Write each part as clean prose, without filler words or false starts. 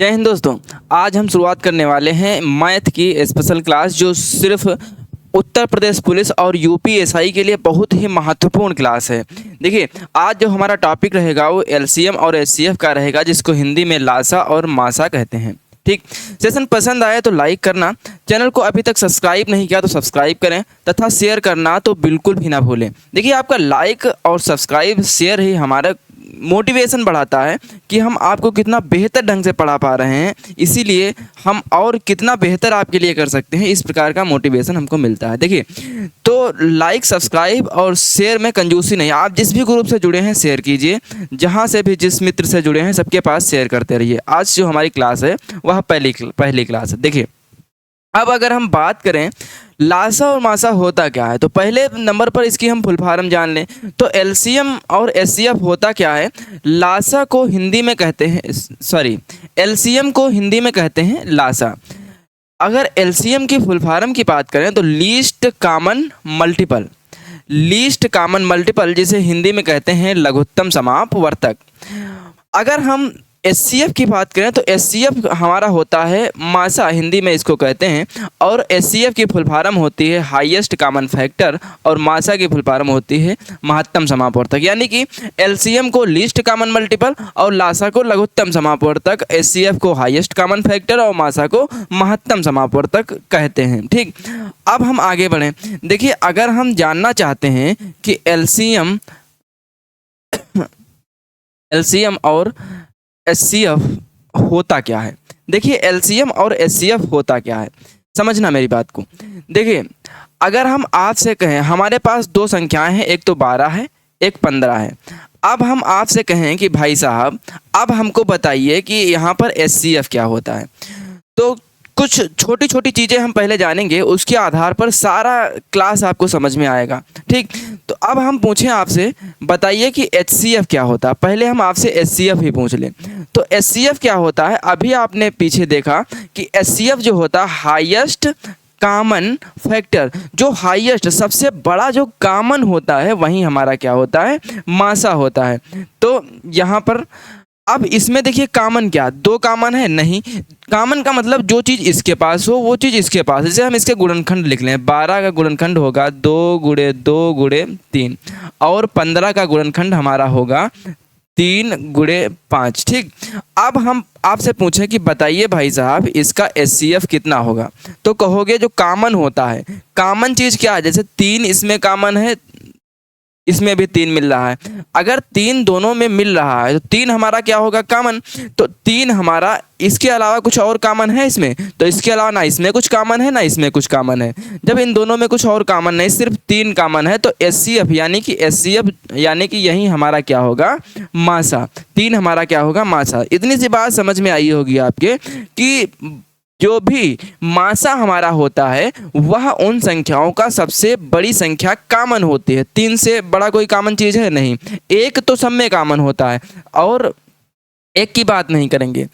जय हिंद दोस्तों। आज हम शुरुआत करने वाले हैं मैथ की स्पेशल क्लास, जो सिर्फ उत्तर प्रदेश पुलिस और यूपीएसआई के लिए बहुत ही महत्वपूर्ण क्लास है। देखिए, आज जो हमारा टॉपिक रहेगा वो एलसीएम और एचसीएफ का रहेगा, जिसको हिंदी में लासा और मासा कहते हैं। ठीक, सेशन पसंद आया तो लाइक करना, चैनल को अभी तक सब्सक्राइब नहीं किया तो सब्सक्राइब करें तथा शेयर करना तो बिल्कुल भी ना भूलें। देखिए, आपका लाइक और सब्सक्राइब शेयर ही हमारा मोटिवेशन बढ़ाता है कि हम आपको कितना बेहतर ढंग से पढ़ा पा रहे हैं, इसीलिए हम और कितना बेहतर आपके लिए कर सकते हैं, इस प्रकार का मोटिवेशन हमको मिलता है। देखिए, तो लाइक सब्सक्राइब और शेयर में कंजूसी नहीं। आप जिस भी ग्रुप से जुड़े हैं शेयर कीजिए, जहां से भी जिस मित्र से जुड़े हैं सबके पास शेयर करते रहिए। आज जो हमारी क्लास है वह पहली क्लास है। देखिए, अब अगर हम बात करें लासा और मासा होता क्या है, तो पहले नंबर पर इसकी हम फुल फॉर्म जान लें। तो एलसीएम और एचसीएफ होता क्या है। लासा को हिंदी में कहते हैं, एलसीएम को हिंदी में कहते हैं लासा। अगर एलसीएम की फुल फॉर्म की बात करें तो लीस्ट कॉमन मल्टीपल, जिसे हिंदी में कहते हैं लघुत्तम समापवर्तक। अगर हम एचसीएफ की बात करें तो एचसीएफ हमारा होता है मासा, हिंदी में इसको कहते हैं, और एचसीएफ की फुल फॉर्म होती है हाईएस्ट कॉमन फैक्टर और मासा की फुल फॉर्म होती है महत्तम समापवर्तक। यानी कि एलसीएम को लीस्ट कॉमन मल्टीपल और लासा को लघुत्तम समापवर्तक, एचसीएफ को हाईएस्ट कॉमन फैक्टर और मासा को महत्तम समापवर्तक कहते हैं। ठीक, अब हम आगे बढ़ें। देखिए, अगर हम जानना चाहते हैं कि एलसीएम और एचसीएफ होता क्या है। देखिए, एलसीएम और एचसीएफ होता क्या है, समझना मेरी बात को। देखिए, अगर हम आपसे कहें हमारे पास दो संख्याएं हैं, एक तो 12 है, एक 15 है। अब हम आपसे कहें कि भाई साहब अब हमको बताइए कि यहाँ पर एचसीएफ क्या होता है, तो कुछ छोटी छोटी चीज़ें हम पहले जानेंगे, उसके आधार पर सारा क्लास आपको समझ में आएगा। ठीक, तो अब हम पूछें आपसे, बताइए कि एचसीएफ क्या होता है। पहले हम आपसे एचसीएफ ही पूछ लें। तो एचसीएफ क्या होता है, अभी आपने पीछे देखा कि एचसीएफ जो होता है हाईएस्ट कॉमन फैक्टर, जो हाईएस्ट सबसे बड़ा जो कॉमन होता है वही हमारा क्या होता है, मासा होता है। तो यहाँ पर अब इसमें देखिए कॉमन क्या, दो कॉमन है नहीं। कॉमन का मतलब जो चीज़ इसके पास हो वो चीज़ इसके पास। जैसे हम इसके गुणनखंड लिख लें, 12 का गुणनखंड होगा 2 × 2 × 3 और 15 का गुणनखंड हमारा होगा 3 × 5। ठीक, अब हम आपसे पूछें कि बताइए भाई साहब इसका एचसीएफ कितना होगा, तो कहोगे जो कॉमन होता है, कॉमन चीज़ क्या है, जैसे 3 इसमें कॉमन है, इसमें भी 3 मिल रहा है। अगर 3 दोनों में मिल रहा है तो 3 हमारा क्या होगा, कॉमन। तो 3 हमारा, इसके अलावा कुछ और कॉमन है इसमें, तो इसके अलावा ना इसमें कुछ कॉमन है ना इसमें कुछ कॉमन है। जब इन दोनों में कुछ और कॉमन नहीं, सिर्फ 3 कॉमन है, तो एचसीएफ यानी कि यही हमारा क्या होगा, मासा। 3 हमारा क्या होगा, मासा। इतनी सी बात समझ में आई होगी आपके कि जो भी मासा हमारा होता है वह उन संख्याओं का सबसे बड़ी संख्या कॉमन होती है। 3 से बड़ा कोई कॉमन चीज़ है नहीं, एक तो सब में कॉमन होता है और एक की बात नहीं करेंगे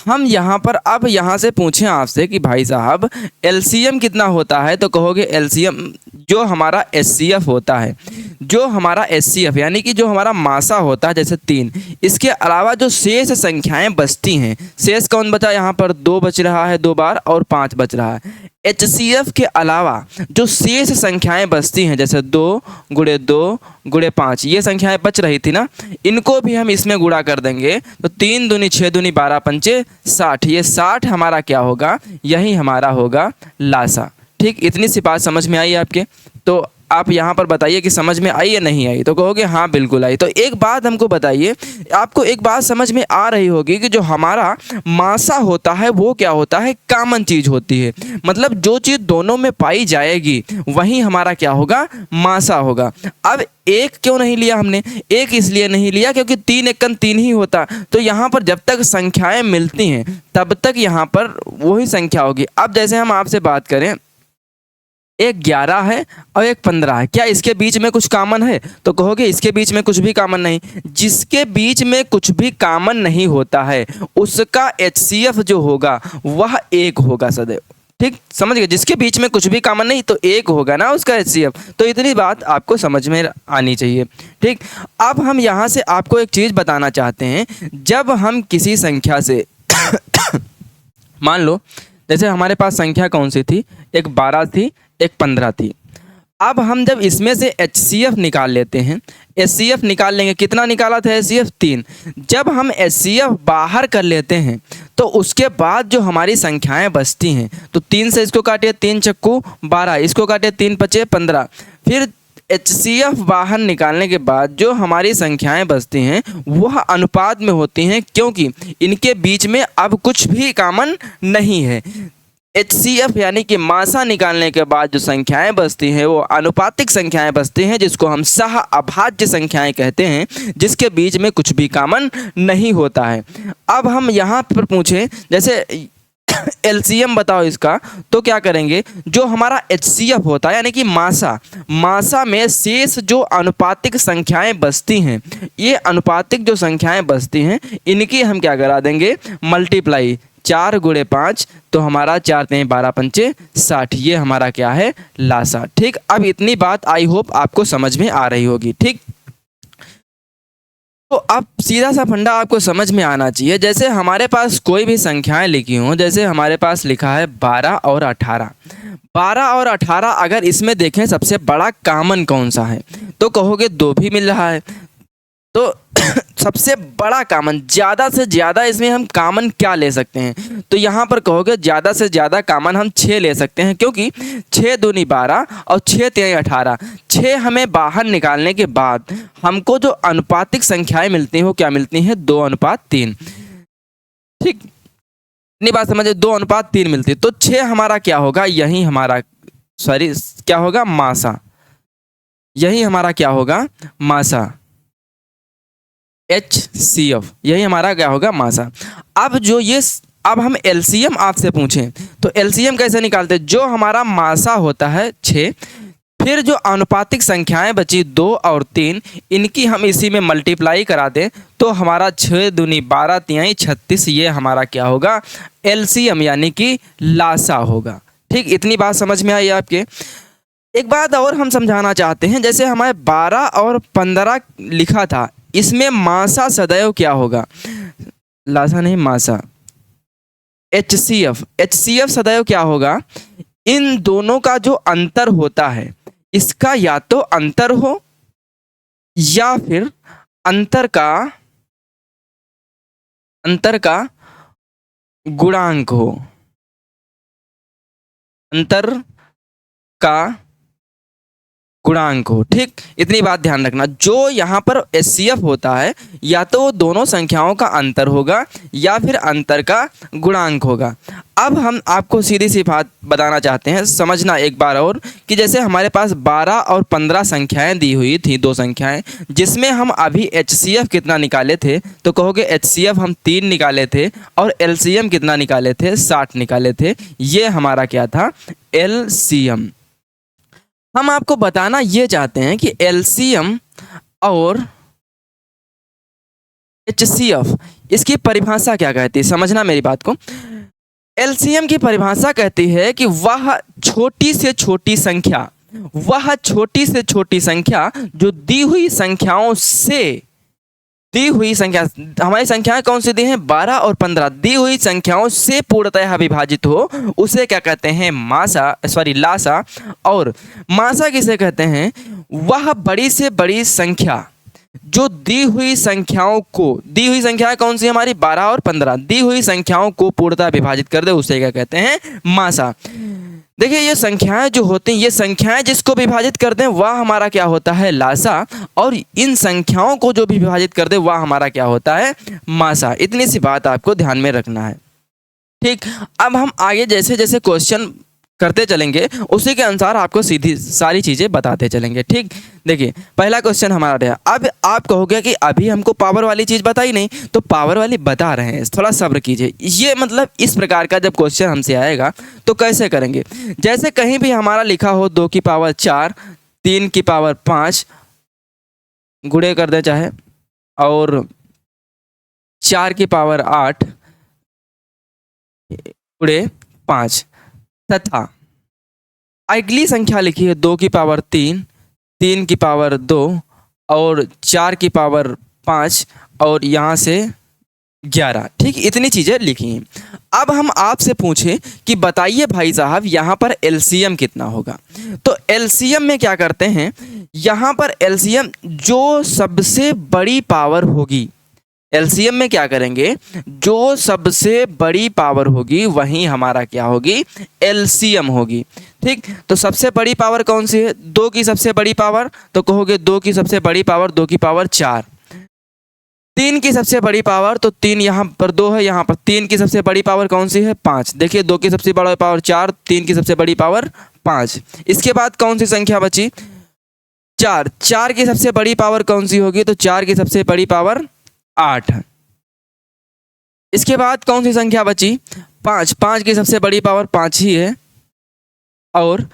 हम यहाँ पर। अब यहाँ से पूछें आपसे कि भाई साहब एलसीएम कितना होता है, तो कहोगे एलसीएम जो हमारा एचसीएफ होता है, जो हमारा एचसीएफ यानी कि जो हमारा मासा होता है, जैसे 3, इसके अलावा जो शेष संख्याएं बचती हैं, शेष कौन बचा, यहाँ पर 2 बच रहा है 2 बार और 5 बच रहा है। एचसीएफ के अलावा जो शेष संख्याएं बचती हैं, जैसे 2 × 2 × 5, ये संख्याएं बच रही थी ना, इनको भी हम इसमें गुणा कर देंगे तो 3 दूनी 6 दूनी 12 पंचे 60, ये 60 हमारा क्या होगा, यही हमारा होगा लासा। ठीक, इतनी सी बात समझ में आई आपके। तो आप यहाँ पर बताइए कि समझ में आई या नहीं आई, तो कहोगे हाँ बिल्कुल आई। तो एक बात हमको बताइए, आपको एक बात समझ में आ रही होगी कि जो हमारा मासा होता है वो क्या होता है, कॉमन चीज़ होती है। मतलब जो चीज़ दोनों में पाई जाएगी वही हमारा क्या होगा, मासा होगा। अब एक क्यों नहीं लिया हमने, एक इसलिए नहीं लिया क्योंकि 3 × 3 ही होता, तो यहाँ पर जब तक संख्याएँ मिलती हैं तब तक यहाँ पर वही संख्या होगी। अब जैसे हम आपसे बात करें, एक 11 है और एक 15 है, क्या इसके बीच में कुछ कॉमन है, तो कहोगे इसके बीच में कुछ भी कॉमन नहीं। जिसके बीच में कुछ भी कॉमन नहीं होता है उसका एचसीएफ जो होगा वह 1 होगा सदैव। ठीक, समझ गए, जिसके बीच में कुछ भी कॉमन नहीं तो 1 होगा ना उसका एचसीएफ। तो इतनी बात आपको समझ में आनी चाहिए। ठीक, अब हम यहाँ से आपको एक चीज़ बताना चाहते हैं, जब हम किसी संख्या से मान लो जैसे हमारे पास संख्या कौन सी थी, एक 12 थी, एक 15 थी। अब हम जब इसमें से HCF निकाल लेते हैं, HCF निकाल लेंगे, कितना निकाला था HCF 3। जब हम HCF बाहर कर लेते हैं तो उसके बाद जो हमारी संख्याएं बचती हैं, तो 3 से इसको काटिए, 3 चक्कू 12, इसको काटिए 3 पचे 15। फिर HCF बाहर निकालने के बाद जो हमारी संख्याएं बचती हैं वह अनुपात में होती हैं, क्योंकि इनके बीच में अब कुछ भी कॉमन नहीं है। HCF यानी कि मासा निकालने के बाद जो संख्याएं बचती हैं वो अनुपातिक संख्याएं बचती हैं, जिसको हम सह अभाज्य संख्याएं कहते हैं, जिसके बीच में कुछ भी कॉमन नहीं होता है। अब हम यहाँ पर पूछें जैसे LCM बताओ इसका, तो क्या करेंगे, जो हमारा HCF होता है यानी कि मासा में शेष जो अनुपातिक संख्याएं बचती हैं, ये अनुपातिक जो संख्याएं बचती हैं इनकी हम क्या करा देंगे, मल्टीप्लाई, 4 × 5, तो हमारा 4 × 12 पंचे 60, ये हमारा क्या है, लासा। ठीक, अब इतनी बात आई होप आपको समझ में आ रही होगी। ठीक, तो अब सीधा सा फंडा आपको समझ में आना चाहिए। जैसे हमारे पास कोई भी संख्याएं लिखी हों, जैसे हमारे पास लिखा है 12 और 18। 12 और 18 अगर इसमें देखें सबसे बड़ा कॉमन कौन सा है, तो कहोगे 2 भी मिल रहा है। तो सबसे बड़ा कॉमन, ज़्यादा से ज़्यादा इसमें हम कॉमन क्या ले सकते हैं, तो यहाँ पर कहोगे ज़्यादा से ज़्यादा कॉमन हम 6 ले सकते हैं, क्योंकि 6 दूनी 12 और 6 तिहाई 18। 6 हमें बाहर निकालने के बाद हमको जो अनुपातिक संख्याएं मिलती हैं वो क्या मिलती हैं, 2:3। ठीक, इतनी बात समझे, 2:3 मिलती है। तो 6 हमारा क्या होगा, यही हमारा क्या होगा, मासा। यही हमारा क्या होगा, मासा, HCF, यही हमारा क्या होगा, मासा। अब हम LCM आपसे पूछें तो LCM कैसे निकालते हैं, जो हमारा मासा होता है 6, फिर जो अनुपातिक संख्याएं बची 2 और 3, इनकी हम इसी में मल्टीप्लाई करा दें तो हमारा 6 दूनी 12 तिहाई 36, ये हमारा क्या होगा, LCM यानी कि लासा होगा। ठीक, इतनी बात समझ में आई आपके। एक बात और हम समझाना चाहते हैं, जैसे हमारे 12 और 15 लिखा था, इसमें मासा सदैव क्या होगा, लासा नहीं मासा, HCF सदैव क्या होगा, इन दोनों का जो अंतर होता है इसका या तो अंतर हो या फिर अंतर का गुणांक हो, अंतर का गुणांक हो। ठीक, इतनी बात ध्यान रखना, जो यहाँ पर HCF होता है या तो दोनों संख्याओं का अंतर होगा या फिर अंतर का गुणांक होगा। अब हम आपको सीधी सी बात बताना चाहते हैं, समझना एक बार और, कि जैसे हमारे पास 12 और 15 संख्याएं दी हुई थी, 2 संख्याएं, जिसमें हम अभी HCF कितना निकाले थे, तो कहोगे HCF हम 3 निकाले थे और LCM कितना निकाले थे, 60 निकाले थे। ये हमारा क्या था, LCM। हम आपको बताना ये चाहते हैं कि LCM और HCF इसकी परिभाषा क्या कहती है, समझना मेरी बात को। LCM की परिभाषा कहती है कि वह छोटी से छोटी संख्या जो दी हुई संख्या, हमारी संख्याएं कौन सी दी हैं, 12 और 15, दी हुई संख्याओं से पूर्णतः विभाजित हो, उसे क्या कहते हैं, लासा। और मासा किसे कहते हैं, वह बड़ी से बड़ी संख्या जो दी हुई संख्याएं कौन सी हमारी 12 और 15, दी हुई संख्याओं को पूर्णतः विभाजित कर दे, उसे क्या कहते हैं, मासा। देखिए, ये संख्याएं जो होती हैं, ये संख्याएं जिसको विभाजित कर दें वह हमारा क्या होता है, लासा, और इन संख्याओं को जो भी विभाजित कर दे वह हमारा क्या होता है, मासा। इतनी सी बात आपको ध्यान में रखना है। ठीक, अब हम आगे जैसे जैसे क्वेश्चन करते चलेंगे उसी के अनुसार आपको सीधी सारी चीज़ें बताते चलेंगे। ठीक, देखिए पहला क्वेश्चन हमारा रहा। अब आप कहोगे कि अभी हमको पावर वाली चीज़ बताई नहीं, तो पावर वाली बता रहे हैं, थोड़ा सब्र कीजिए। ये मतलब इस प्रकार का जब क्वेश्चन हमसे आएगा तो कैसे करेंगे, जैसे कहीं भी हमारा लिखा हो 2 की पावर 4, 3 की पावर 5, गुणे कर दे चाहे, और 4 की पावर 8 गुणे 5, तथा अगली संख्या लिखी है 2 की पावर 3, 3 की पावर 2 और 4 की पावर 5, और यहाँ से 11। ठीक, इतनी चीज़ें लिखी हैं। अब हम आपसे पूछें कि बताइए भाई साहब यहाँ पर एलसीएम कितना होगा। तो एलसीएम में क्या करते हैं, यहाँ पर एलसीएम जो सबसे बड़ी पावर होगी, एलसीएम में क्या करेंगे, जो सबसे बड़ी पावर होगी वही हमारा क्या होगी, एलसीएम होगी। ठीक, तो सबसे बड़ी पावर कौन सी है, 2 की सबसे बड़ी पावर, तो कहोगे 2 की सबसे बड़ी पावर 2 की पावर 4। 3 की सबसे बड़ी पावर, तो 3 यहाँ पर 2 है, यहाँ पर 3 की सबसे बड़ी पावर कौन सी है, 5। देखिए 2 की सबसे बड़ी पावर 4, 3 की सबसे बड़ी पावर 5। इसके बाद कौन सी संख्या बची, 4। 4 की सबसे बड़ी पावर कौन सी होगी, तो 4 की सबसे बड़ी पावर 8। इसके बाद कौन सी संख्या बची, 5। 5 की सबसे बड़ी पावर 5 ही है, और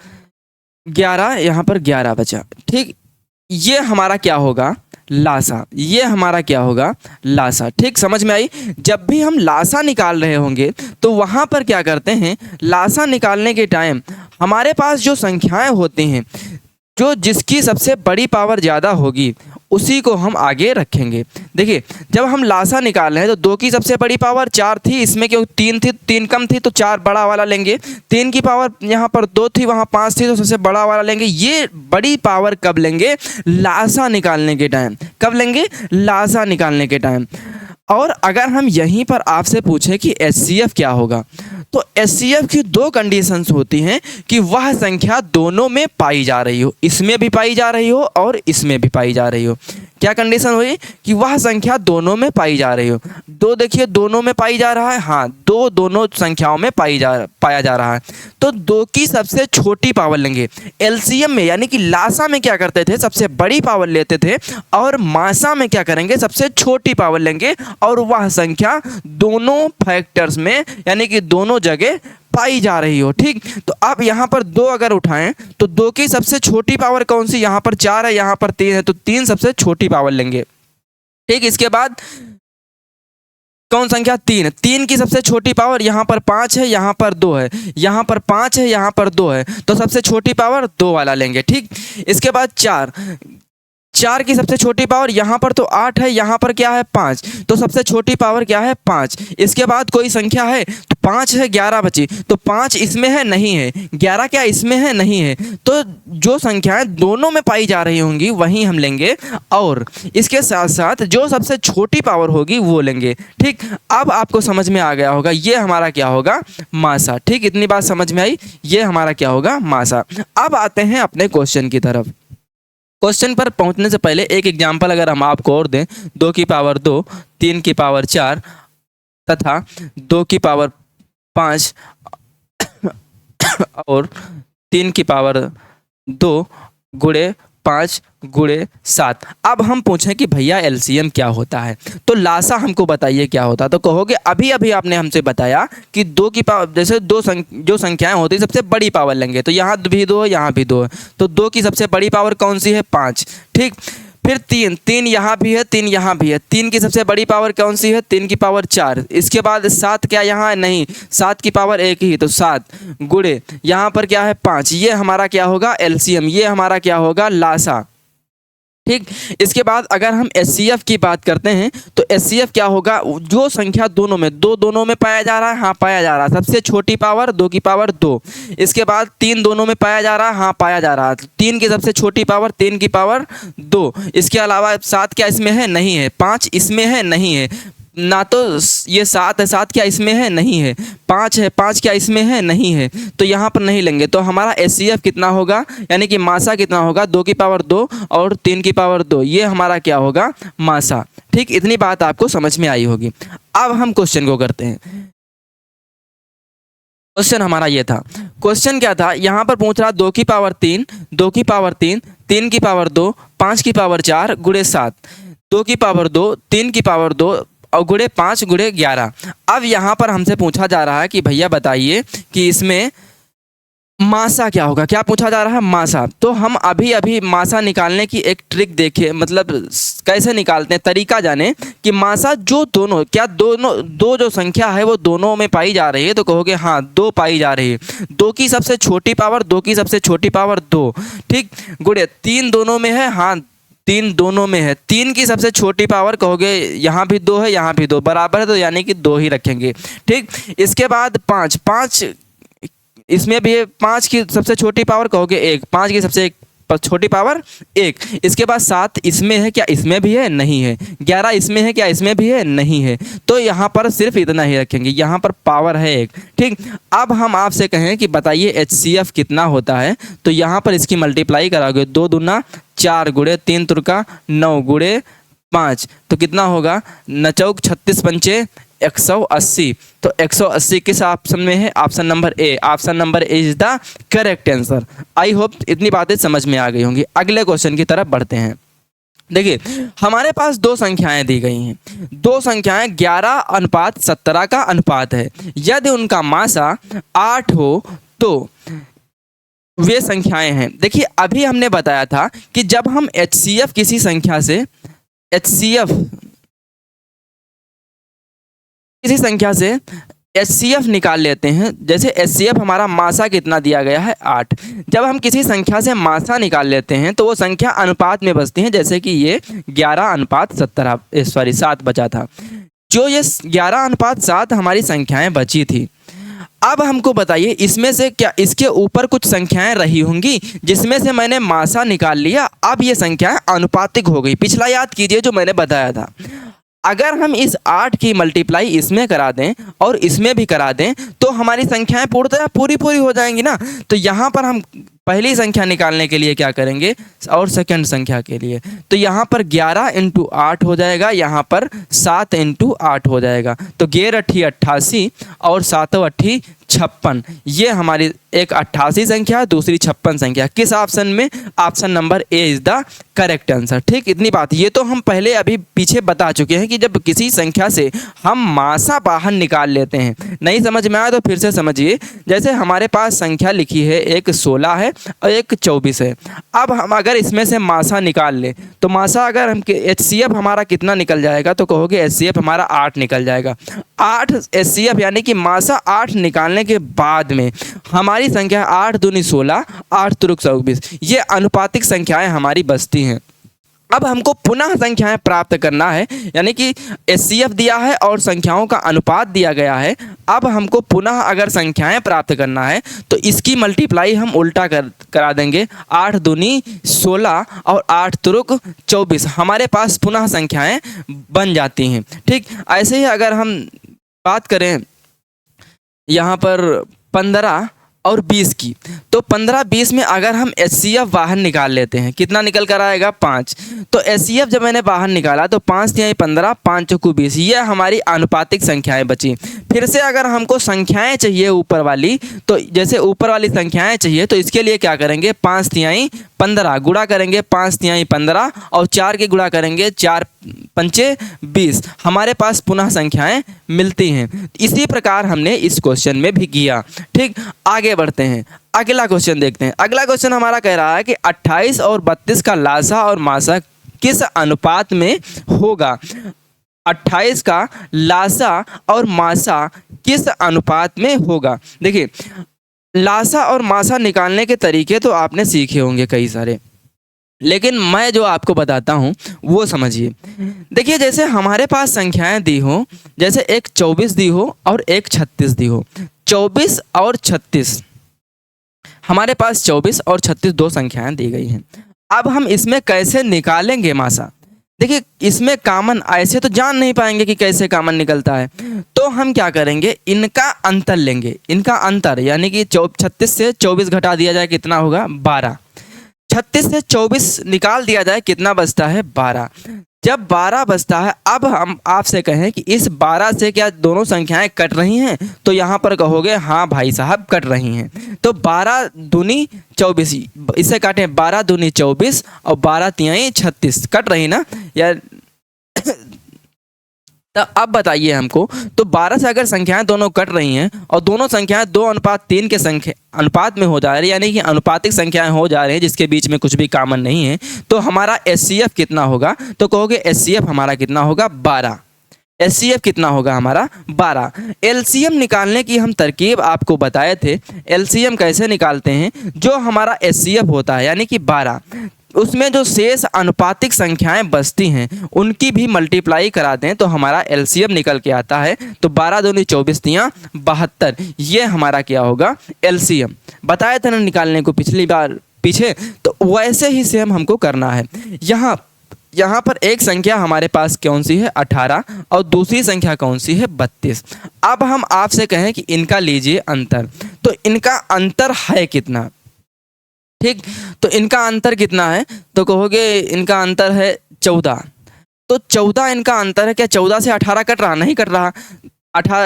11, यहाँ पर 11 बचा। ठीक, ये हमारा क्या होगा, लासा। ये हमारा क्या होगा, लासा। ठीक, समझ में आई। जब भी हम लासा निकाल रहे होंगे तो वहाँ पर क्या करते हैं, लासा निकालने के टाइम हमारे पास जो संख्याएं होती हैं, जो जिसकी सबसे बड़ी पावर ज़्यादा होगी उसी को हम आगे रखेंगे। देखिए जब हम लासा निकाल रहे हैं तो 2 की सबसे बड़ी पावर 4 थी, इसमें क्यों 3 थी, 3 कम थी तो 4 बड़ा वाला लेंगे। 3 की पावर यहाँ पर 2 थी, वहाँ 5 थी, तो सबसे बड़ा वाला लेंगे। ये बड़ी पावर कब लेंगे, लासा निकालने के टाइम। कब लेंगे, लासा निकालने के टाइम। और अगर हम यहीं पर आपसे पूछें कि एचसीएफ क्या होगा, तो एचसीएफ की 2 कंडीशंस होती हैं कि वह संख्या दोनों में पाई जा रही हो, इसमें भी पाई जा रही हो और इसमें भी पाई जा रही हो। क्या कंडीशन हुई, कि वह संख्या दोनों में पाई जा रही हो। 2 देखिए दोनों में पाई जा रहा है, हाँ 2 दोनों संख्याओं में पाया जा रहा है। तो 2 की सबसे छोटी पावर लेंगे। एलसीएम में यानी कि लासा में क्या करते थे, सबसे बड़ी पावर लेते थे, और मासा में क्या करेंगे, सबसे छोटी पावर लेंगे, और वह संख्या दोनों फैक्टर्स में यानी कि दोनों जगह पाई जा रही हो। ठीक, तो आप यहाँ पर 2 अगर उठाएं तो 2 की सबसे छोटी पावर कौन सी, यहाँ पर 4 है, यहाँ पर 3 है, तो 3 सबसे छोटी पावर लेंगे। ठीक, इसके बाद कौन संख्या, 3। 3 की सबसे छोटी पावर, यहाँ पर 5 है, यहाँ पर 2 है, यहाँ पर 5 है, यहाँ पर 2 है, तो सबसे छोटी पावर 2 वाला लेंगे। ठीक, इसके बाद 4। 4 की सबसे छोटी पावर, यहाँ पर तो 8 है, यहाँ पर क्या है 5, तो सबसे छोटी पावर क्या है 5। इसके बाद कोई संख्या है तो 5 है, 11 बची, तो 5 इसमें है नहीं है, 11 क्या इसमें है नहीं है, तो जो संख्याएं दोनों में पाई जा रही होंगी वही हम लेंगे, और इसके साथ साथ जो सबसे छोटी पावर होगी वो लेंगे। ठीक, अब आपको समझ में आ गया होगा ये हमारा क्या होगा, मासा। ठीक, इतनी बात समझ में आई, ये हमारा क्या होगा, मासा। अब आते हैं अपने क्वेश्चन की तरफ। क्वेश्चन पर पहुंचने से पहले एक एग्जाम्पल अगर हम आपको और दें, 2 की पावर 2, 3 की पावर 4 तथा 2 की पावर 5 और 3 की पावर 2 गुणे 5 गुणे 7। अब हम पूछें कि भैया एलसीएम क्या होता है, तो लासा हमको बताइए क्या होता है। तो कहोगे अभी अभी आपने हमसे बताया कि 2 की पावर, जैसे जो संख्याएं होती है सबसे बड़ी पावर लेंगे, तो यहाँ भी 2 है, यहाँ भी 2 है, तो 2 की सबसे बड़ी पावर कौन सी है, 5। ठीक, फिर 3, 3 यहाँ भी है, 3 यहाँ भी है, 3 की सबसे बड़ी पावर कौन सी है, 3 की पावर 4। इसके बाद 7 क्या यहाँ है, नहीं, 7 की पावर 1 ही, तो 7 गुणे यहाँ पर क्या है 5। ये हमारा क्या होगा, एलसीएम। ये हमारा क्या होगा, लासा। ठीक, इसके बाद अगर हम एचसीएफ की बात करते हैं तो एचसीएफ क्या होगा, जो संख्या दोनों में, 2 दोनों में पाया जा रहा है, हाँ पाया जा रहा है, सबसे छोटी पावर 2 की पावर 2। इसके बाद 3 दोनों में पाया जा रहा है, हाँ पाया जा रहा है, 3 की सबसे छोटी पावर 3 की पावर 2। इसके अलावा 7 क्या इसमें है, नहीं है, 5 इसमें है, नहीं है, ना तो ये 7 है, 7 क्या इसमें है, नहीं है, 5 है, 5 क्या इसमें है, नहीं है, तो यहाँ पर नहीं लेंगे। तो हमारा एचसीएफ कितना होगा, यानी कि मासा कितना होगा, 2 की पावर 2 और 3 की पावर 2, ये हमारा क्या होगा, मासा। ठीक, इतनी बात आपको समझ में आई होगी। अब हम क्वेश्चन को करते हैं। क्वेश्चन हमारा ये था, क्वेश्चन क्या था, यहाँ पर पूछ रहा 2 की पावर 3, 2 की पावर 3, 3 की पावर 2, 5 की पावर 4 गुणे 7, 2 की पावर 2, 3 की पावर 2 और गुणे 5 गुणे 11। अब यहाँ पर हमसे पूछा जा रहा है कि भैया बताइए कि इसमें मासा क्या होगा। क्या पूछा जा रहा है, मासा। तो हम अभी अभी मासा निकालने की एक ट्रिक देखें, मतलब कैसे निकालते हैं, तरीका जाने कि मासा जो दोनों, क्या दोनों, 2 जो संख्या है वो दोनों में पाई जा रही है, तो कहोगे हाँ 2 पाई जा रही है। 2 की सबसे छोटी पावर, 2 की सबसे छोटी पावर 2। ठीक, गुणे 3 दोनों में है, हाँ 3 दोनों में है। 3 की सबसे छोटी पावर कहोगे यहाँ भी 2 है, यहाँ भी 2 बराबर है, तो यानी कि 2 ही रखेंगे। ठीक, इसके बाद 5 इसमें भी है। 5 की सबसे छोटी पावर कहोगे 1, 5 की सबसे छोटी पावर 1। इसके बाद 7 इसमें है, क्या इसमें भी है? नहीं है। 11 इसमें है, क्या इसमें भी है? नहीं है। तो यहाँ पर सिर्फ इतना ही रखेंगे, यहाँ पर पावर है 1। ठीक, अब हम आपसे कहें कि बताइए HCF कितना होता है, तो यहाँ पर इसकी मल्टीप्लाई कराओगे। 2 दूना 4 गुणे 3 तुरका 9 गुणे 5, तो कितना होगा? 9 चौक 36 पंचे 180। तो 180 किस ऑप्शन में है? Option number A. Option number A is the correct answer. I hope इतनी बातें समझ में आ गई होंगी। अगले क्वेश्चन की तरफ बढ़ते हैं। देखिए, हमारे पास 2 संख्याएं दी गई हैं। 2 संख्याएं 11:17 का अनुपात है। यदि उनका मासा 8 हो तो वे संख्याएं हैं। देखिए, अभी हमने बताया था कि जब हम HCF किसी संख्या से HCF निकाल लेते हैं, जैसे HCF हमारा मासा कितना दिया गया है 8। जब हम किसी संख्या से मासा निकाल लेते हैं तो वो संख्या अनुपात में बचती है, जैसे कि ये 7 बचा था। जो ये 11:7 हमारी संख्याएं बची थी। अब हमको बताइए इसमें से क्या इसके ऊपर कुछ संख्याएं रही होंगी जिसमें से मैंने मासा निकाल लिया। अब ये संख्याएं अनुपातिक हो गई। पिछला याद कीजिए जो मैंने बताया था। अगर हम इस 8 की मल्टीप्लाई इसमें करा दें और इसमें भी करा दें तो हमारी संख्याएं पूर्णतः पूरी हो जाएंगी ना। तो यहाँ पर हम पहली संख्या निकालने के लिए क्या करेंगे और सेकंड संख्या के लिए, तो यहाँ पर 11 × 8 हो जाएगा, यहाँ पर 7 × 8 हो जाएगा। तो 11 × 88 और 7 × 8 56। ये हमारी एक 88 संख्या, दूसरी 56 संख्या। किस ऑप्शन में? Option number A is the correct answer. ठीक, इतनी बात। ये तो हम पहले अभी पीछे बता चुके हैं कि जब किसी संख्या से हम मासा बाहर निकाल लेते हैं। नहीं समझ में आया तो फिर से समझिए। जैसे हमारे पास संख्या लिखी है, एक 16 है और एक 24 है। अब हम अगर इसमें से मासा निकाल ले तो मासा अगर हम HCF हमारा कितना निकल जाएगा, तो कहोगे HCF हमारा 8 निकल जाएगा। 8 HCF यानी कि मासा 8 निकालने के बाद में हमारी संख्या 8 दूनी 16, 8 तुरुक 24। ये अनुपातिक संख्याएं हमारी बचती हैं। अब हमको पुनः संख्याएं प्राप्त करना है, यानी कि HCF दिया है और संख्याओं का अनुपात दिया गया है। अब हमको पुनः अगर संख्याएं प्राप्त करना है तो इसकी मल्टीप्लाई हम उल्टा करा देंगे। 8 दूनी 16 और 8 तुरुक 24। हमारे पास पुनः संख्याएं बन जाती हैं। ठीक, ऐसे ही अगर हम बात करें यहाँ पर 15 और 20 की, तो 15-20 में अगर हम HCF बाहर निकाल लेते हैं, कितना निकल कर आएगा? 5। तो HCF जब मैंने बाहर निकाला तो 5 × 15, 5 × 20। ये हमारी अनुपातिक संख्याएं बची। फिर से अगर हमको संख्याएं चाहिए ऊपर वाली, तो जैसे ऊपर वाली संख्याएं चाहिए तो इसके लिए क्या करेंगे? 5 × 15 गुणा करेंगे, 5 × 15 और 4 के गुणा करेंगे, 4 पंचे 20। हमारे पास पुनः संख्याएं मिलती हैं। इसी प्रकार हमने इस क्वेश्चन में भी किया। ठीक, आगे बढ़ते हैं। अगला क्वेश्चन देखते हैं। अगला क्वेश्चन हमारा कह रहा है कि 28 और 32 का लासा और मासा किस अनुपात में होगा? 28 का लासा और मासा किस अनुपात में होगा? देखिए, लासा और मासा निकालने के तरीके तो आपने सीखे होंगे कई सारे, लेकिन मैं जो आपको बताता हूँ वो समझिए। देखिए, जैसे हमारे पास संख्याएं दी हो, जैसे एक 24 दी हो और एक 36 दी हो। 24 और 36, हमारे पास 24 और 36 दो संख्याएं दी गई हैं। अब हम इसमें कैसे निकालेंगे मासा? देखिए, इसमें कॉमन ऐसे तो जान नहीं पाएंगे कि कैसे कॉमन निकलता है, तो हम क्या करेंगे? इनका अंतर लेंगे। इनका अंतर यानी कि 36 से 24 घटा दिया जाए, कितना होगा? 12। 36 से 24 निकाल दिया जाए, कितना बचता है? 12। जब 12 बचता है, अब हम आपसे कहें कि इस 12 से क्या दोनों संख्याएं कट रही हैं? तो यहाँ पर कहोगे हाँ भाई साहब कट रही हैं। तो 12 दूनी 24, इससे काटें 12 दूनी 24 और 12 तियाई 36, कट रही ना यार। तो अब बताइए हमको, तो 12 से अगर संख्याएं दोनों कट रही हैं और दोनों संख्याएं 2:3 के संख्या अनुपात में हो जा रही है, यानी कि अनुपातिक संख्याएं हो जा रही हैं जिसके बीच में कुछ भी कॉमन नहीं है, तो हमारा HCF कितना होगा? तो कहोगे HCF हमारा कितना होगा? 12। HCF कितना होगा हमारा? 12। LCM निकालने की हम तरकीब आपको बताए थे। LCM कैसे निकालते हैं? जो हमारा HCF होता है यानी कि 12, उसमें जो शेष अनुपातिक संख्याएं बचती हैं उनकी भी मल्टीप्लाई करा दें तो हमारा एलसीएम निकल के आता है। तो 12 दूनी 24 तियाँ 72, ये हमारा क्या होगा एलसीएम। बताया था ना निकालने को पिछली बार पीछे, तो वैसे ही सेम हमको करना है। यहाँ पर एक संख्या हमारे पास कौन सी है 18 और दूसरी संख्या कौन सी है 32। अब हम आपसे कहें कि इनका लीजिए अंतर, तो इनका अंतर है कितना, ठीक। तो इनका अंतर कितना है, तो कहोगे इनका अंतर है 14। तो 14 इनका अंतर है, क्या 14 से 18 कट रहा, नहीं कट रहा।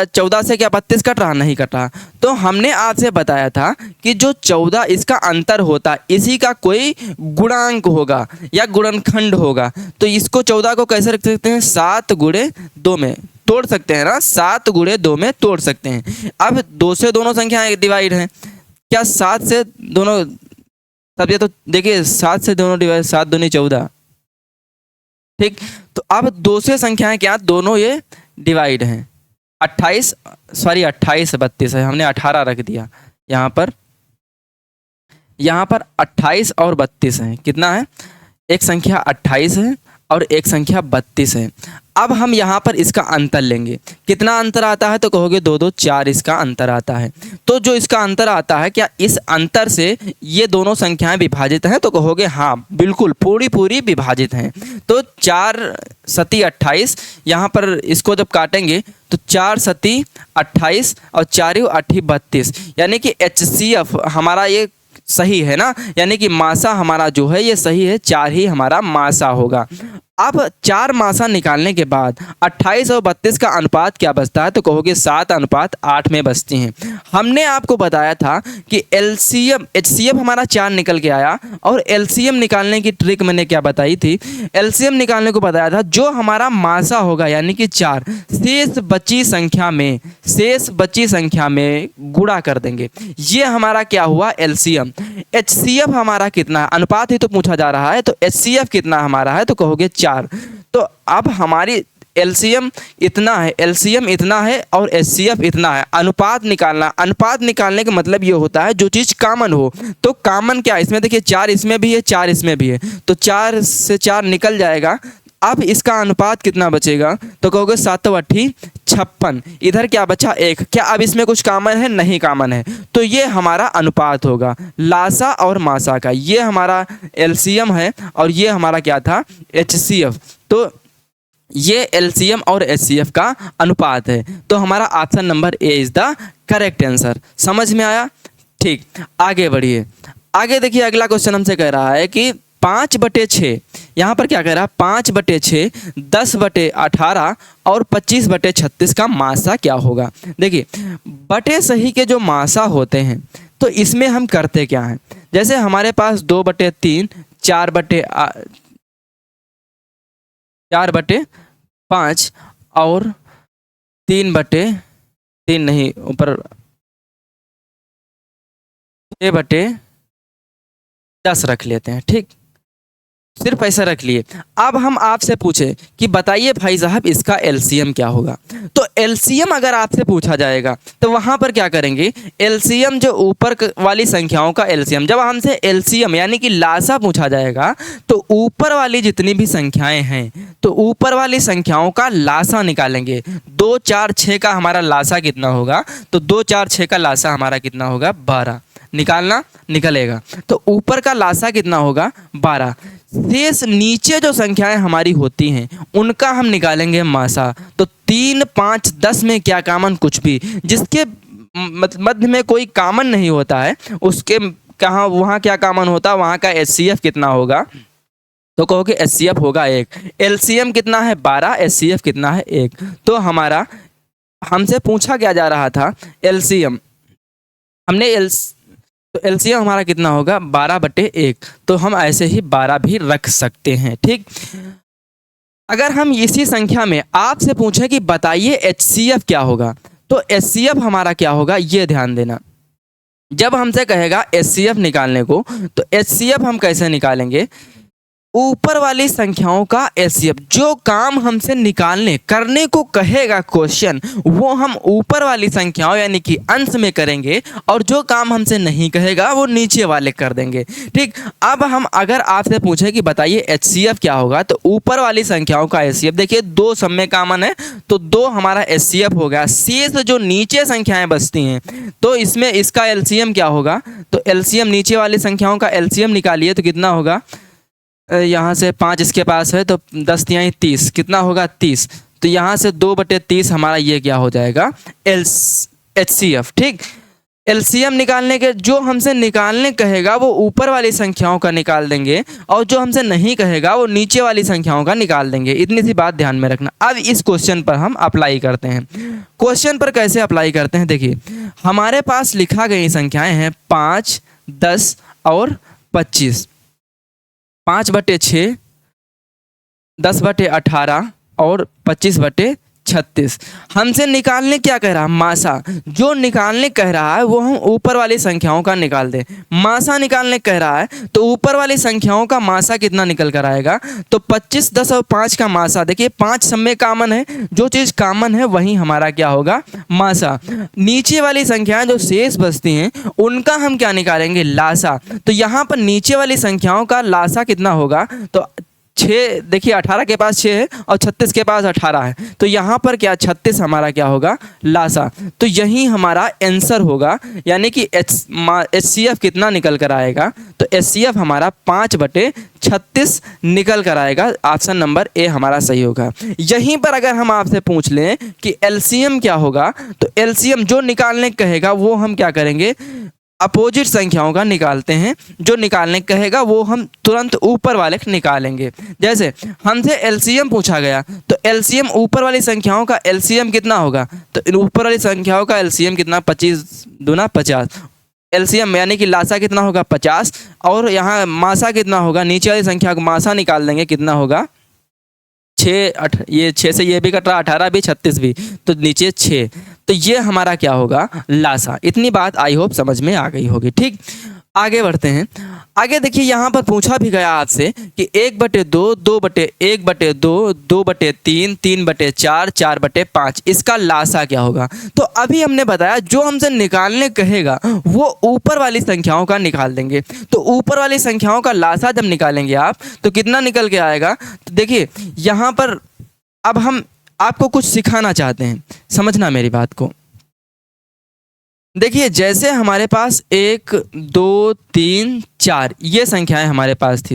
14 से क्या 32 कट रहा, नहीं कट रहा। तो हमने आपसे बताया था कि जो 14 इसका अंतर होता इसी का कोई गुणांक होगा या गुणनखंड होगा। तो इसको 14 को कैसे रख सकते हैं, 7 गुणे 2 में तोड़ सकते हैं ना, 7 गुणे 2 में तोड़ सकते हैं। अब 2 से दोनों संख्याएं डिवाइड हैं, क्या 7 से दोनों, तब ये तो देखिए 7 से दोनों डिवाइड, 7 दूनी 14, ठीक। तो अब 2 से संख्याएं क्या, दोनों ये डिवाइड हैं। 28 32 है, हमने 18 रख दिया। यहाँ पर 28 और 32 है, कितना है, एक संख्या 28 है और एक संख्या 32 है। अब हम यहाँ पर इसका अंतर लेंगे, कितना अंतर आता है, तो कहोगे 2 2 4 इसका अंतर आता है। तो जो इसका अंतर आता है, क्या इस अंतर से ये दोनों संख्याएं विभाजित हैं, तो कहोगे हाँ बिल्कुल पूरी विभाजित हैं। तो 4 सती 28, यहाँ पर इसको जब काटेंगे तो 4 सती 28 और 4 8 32, यानी कि HCF हमारा ये सही है ना, यानी कि मासा हमारा जो है ये सही है, 4 ही हमारा मासा होगा। अब 4 मासा निकालने के बाद 28 और 32 का अनुपात क्या बचता है, तो कहोगे 7:8 में बचती हैं। हमने आपको बताया था कि एलसीएम HCF हमारा 4 निकल के आया, और एलसीएम निकालने की ट्रिक मैंने क्या बताई थी, एलसीएम निकालने को बताया था जो हमारा मासा होगा यानी कि 4 शेष बची संख्या में गुणा कर देंगे, ये हमारा क्या हुआ एलसीएम। HCF हमारा कितना है, अनुपात ही तो पूछा जा रहा है, तो HCF कितना हमारा है, तो कहोगे 4। तो अब हमारी एलसीएम इतना है और HCF इतना है। अनुपात निकालने का मतलब ये होता है जो चीज़ कॉमन हो, तो कॉमन क्या है इसमें, देखिए 4 इसमें भी है 4 इसमें भी है, तो 4 से 4 निकल जाएगा। अब इसका अनुपात कितना बचेगा, तो कहोगे 7 8 56, इधर क्या बचा 1, क्या अब इसमें कुछ कॉमन है, नहीं कॉमन है, तो ये हमारा अनुपात होगा लासा और मासा का। ये हमारा एलसीएम है और ये हमारा क्या था HCF। तो ये एलसीएम और HCF का अनुपात है। तो हमारा option number A is the correct answer. समझ में आया, ठीक। आगे बढ़िए, आगे देखिए अगला क्वेश्चन हमसे कह रहा है कि 5/6, यहाँ पर क्या कह रहा है 5/6, 10/18 और 25/36 का मासा क्या होगा। देखिए बटे सही के जो मासा होते हैं तो इसमें हम करते क्या हैं, जैसे हमारे पास 2/3, 4/5 और 3/3 नहीं, ऊपर 6/10 रख लेते हैं, ठीक, सिर्फ ऐसा रख लिए। अब हम आपसे पूछे कि बताइए भाई साहब इसका एलसीएम क्या होगा, तो एलसीएम अगर आपसे पूछा जाएगा तो वहाँ पर क्या करेंगे, एलसीएम जो ऊपर वाली संख्याओं का एलसीएम, जब हमसे एलसीएम यानी कि लासा पूछा जाएगा तो ऊपर वाली जितनी भी संख्याएं हैं तो ऊपर वाली संख्याओं का लासा निकालेंगे। 2 4 6 का हमारा लासा कितना होगा, तो 2 4 6 का लासा हमारा कितना होगा 12, निकलेगा। तो ऊपर का लासा कितना होगा 12। शेष नीचे जो संख्याएं हमारी होती हैं उनका हम निकालेंगे मासा। तो 3 5 10 में क्या कॉमन, कुछ भी, जिसके मध्य में कोई कॉमन नहीं होता है उसके कहाँ वहाँ क्या कॉमन होता है, वहाँ का HCF कितना होगा, तो कहोगे HCF होगा 1। एलसीएम कितना है 12, HCF कितना है 1। तो हमारा हमसे पूछा क्या जा रहा था एलसीएम, हमने तो एलसीएम हमारा कितना होगा 12/1, तो हम ऐसे ही 12 भी रख सकते हैं, ठीक। अगर हम इसी संख्या में आपसे पूछें कि बताइए HCF क्या होगा, तो HCF हमारा क्या होगा, ये ध्यान देना। जब हमसे कहेगा HCF निकालने को, तो HCF हम कैसे निकालेंगे, ऊपर वाली संख्याओं का एचसीएफ, जो काम हमसे निकालने करने को कहेगा क्वेश्चन, वो हम ऊपर वाली संख्याओं यानी कि अंश में करेंगे, और जो काम हमसे नहीं कहेगा वो नीचे वाले कर देंगे। ठीक, अब हम अगर आपसे पूछे कि बताइए एचसीएफ क्या होगा, तो ऊपर वाली संख्याओं का एचसीएफ, देखिए दो सब में कॉमन है तो दो हमारा एचसीएफ हो गया। शेष जो नीचे संख्याएं बचती हैं तो इसमें इसका एलसीएम क्या होगा, तो एलसीएम नीचे वाली संख्याओं का एलसीएम निकालिए तो कितना होगा, यहाँ से 5 इसके पास है तो 10 तिहाई 30, कितना होगा 30, तो यहाँ से 2/30 हमारा ये क्या हो जाएगा एचसीएफ। ठीक, एलसीएम निकालने के जो हमसे निकालने कहेगा वो ऊपर वाली संख्याओं का निकाल देंगे, और जो हमसे नहीं कहेगा वो नीचे वाली संख्याओं का निकाल देंगे। इतनी सी बात ध्यान में रखना। अब इस क्वेश्चन पर हम अप्लाई करते हैं। क्वेश्चन पर कैसे अप्लाई करते हैं, देखिए हमारे पास लिखा गई संख्याएं हैं 5, 10 और 25। 5/6, 10/18 और 25/36। हमसे निकालने क्या कह रहा है, मासा। जो निकालने कह रहा है वो हम ऊपर वाली संख्याओं का निकाल दें। मासा निकालने कह रहा है तो ऊपर वाली संख्याओं का मासा कितना निकल कर आएगा, तो 25, 10 और 5 का मासा। देखिए 5 सब में कॉमन है, जो चीज़ कॉमन है वही हमारा क्या होगा, मासा। नीचे वाली संख्याएं जो शेष बचती हैं उनका हम क्या निकालेंगे, लासा। तो यहाँ पर नीचे वाली संख्याओं का लासा कितना होगा, तो 6, देखिए 18 के पास 6 है और 36 के पास 18 है, तो यहाँ पर क्या 36 हमारा क्या होगा, लासा। तो यही हमारा आंसर होगा, यानी कि एचसीएफ कितना निकल कर आएगा, तो एचसीएफ हमारा 5/36 निकल कर आएगा। ऑप्शन नंबर ए हमारा सही होगा। यहीं पर अगर हम आपसे पूछ लें कि एलसीएम क्या होगा, तो एलसीएम जो निकालने कहेगा वो हम क्या करेंगे, अपोजिट संख्याओं का निकालते हैं। जो निकालने कहेगा वो हम तुरंत ऊपर वाले निकालेंगे। जैसे हमसे एलसीएम पूछा गया तो एलसीएम ऊपर वाली संख्याओं का एलसीएम कितना होगा, तो ऊपर वाली संख्याओं का एलसीएम कितना, 25 दूना 50। एलसीएम यानी कि लासा कितना होगा 50, और यहाँ मासा कितना होगा, नीचे वाली संख्या का मासा निकाल देंगे, कितना होगा 6, ये 6 से ये भी कट रहा, 18 भी 36 भी, तो नीचे 6, तो ये हमारा क्या होगा, लासा। इतनी बात आई होप समझ में आ गई होगी। ठीक, आगे बढ़ते हैं। आगे देखिए यहाँ पर पूछा भी गया आपसे कि 1/2, 2/1/2, 2/3, 3/4, 4/5 इसका लासा क्या होगा। तो अभी हमने बताया जो हमसे निकालने कहेगा वो ऊपर वाली संख्याओं का निकाल देंगे। तो ऊपर वाली संख्याओं का लासा जब निकालेंगे आप तो कितना निकल के आएगा, तो देखिए यहाँ पर अब हम आपको कुछ सिखाना चाहते हैं, समझना मेरी बात को। देखिए जैसे हमारे पास 1, 2, 3, 4 ये संख्याएं हमारे पास थी,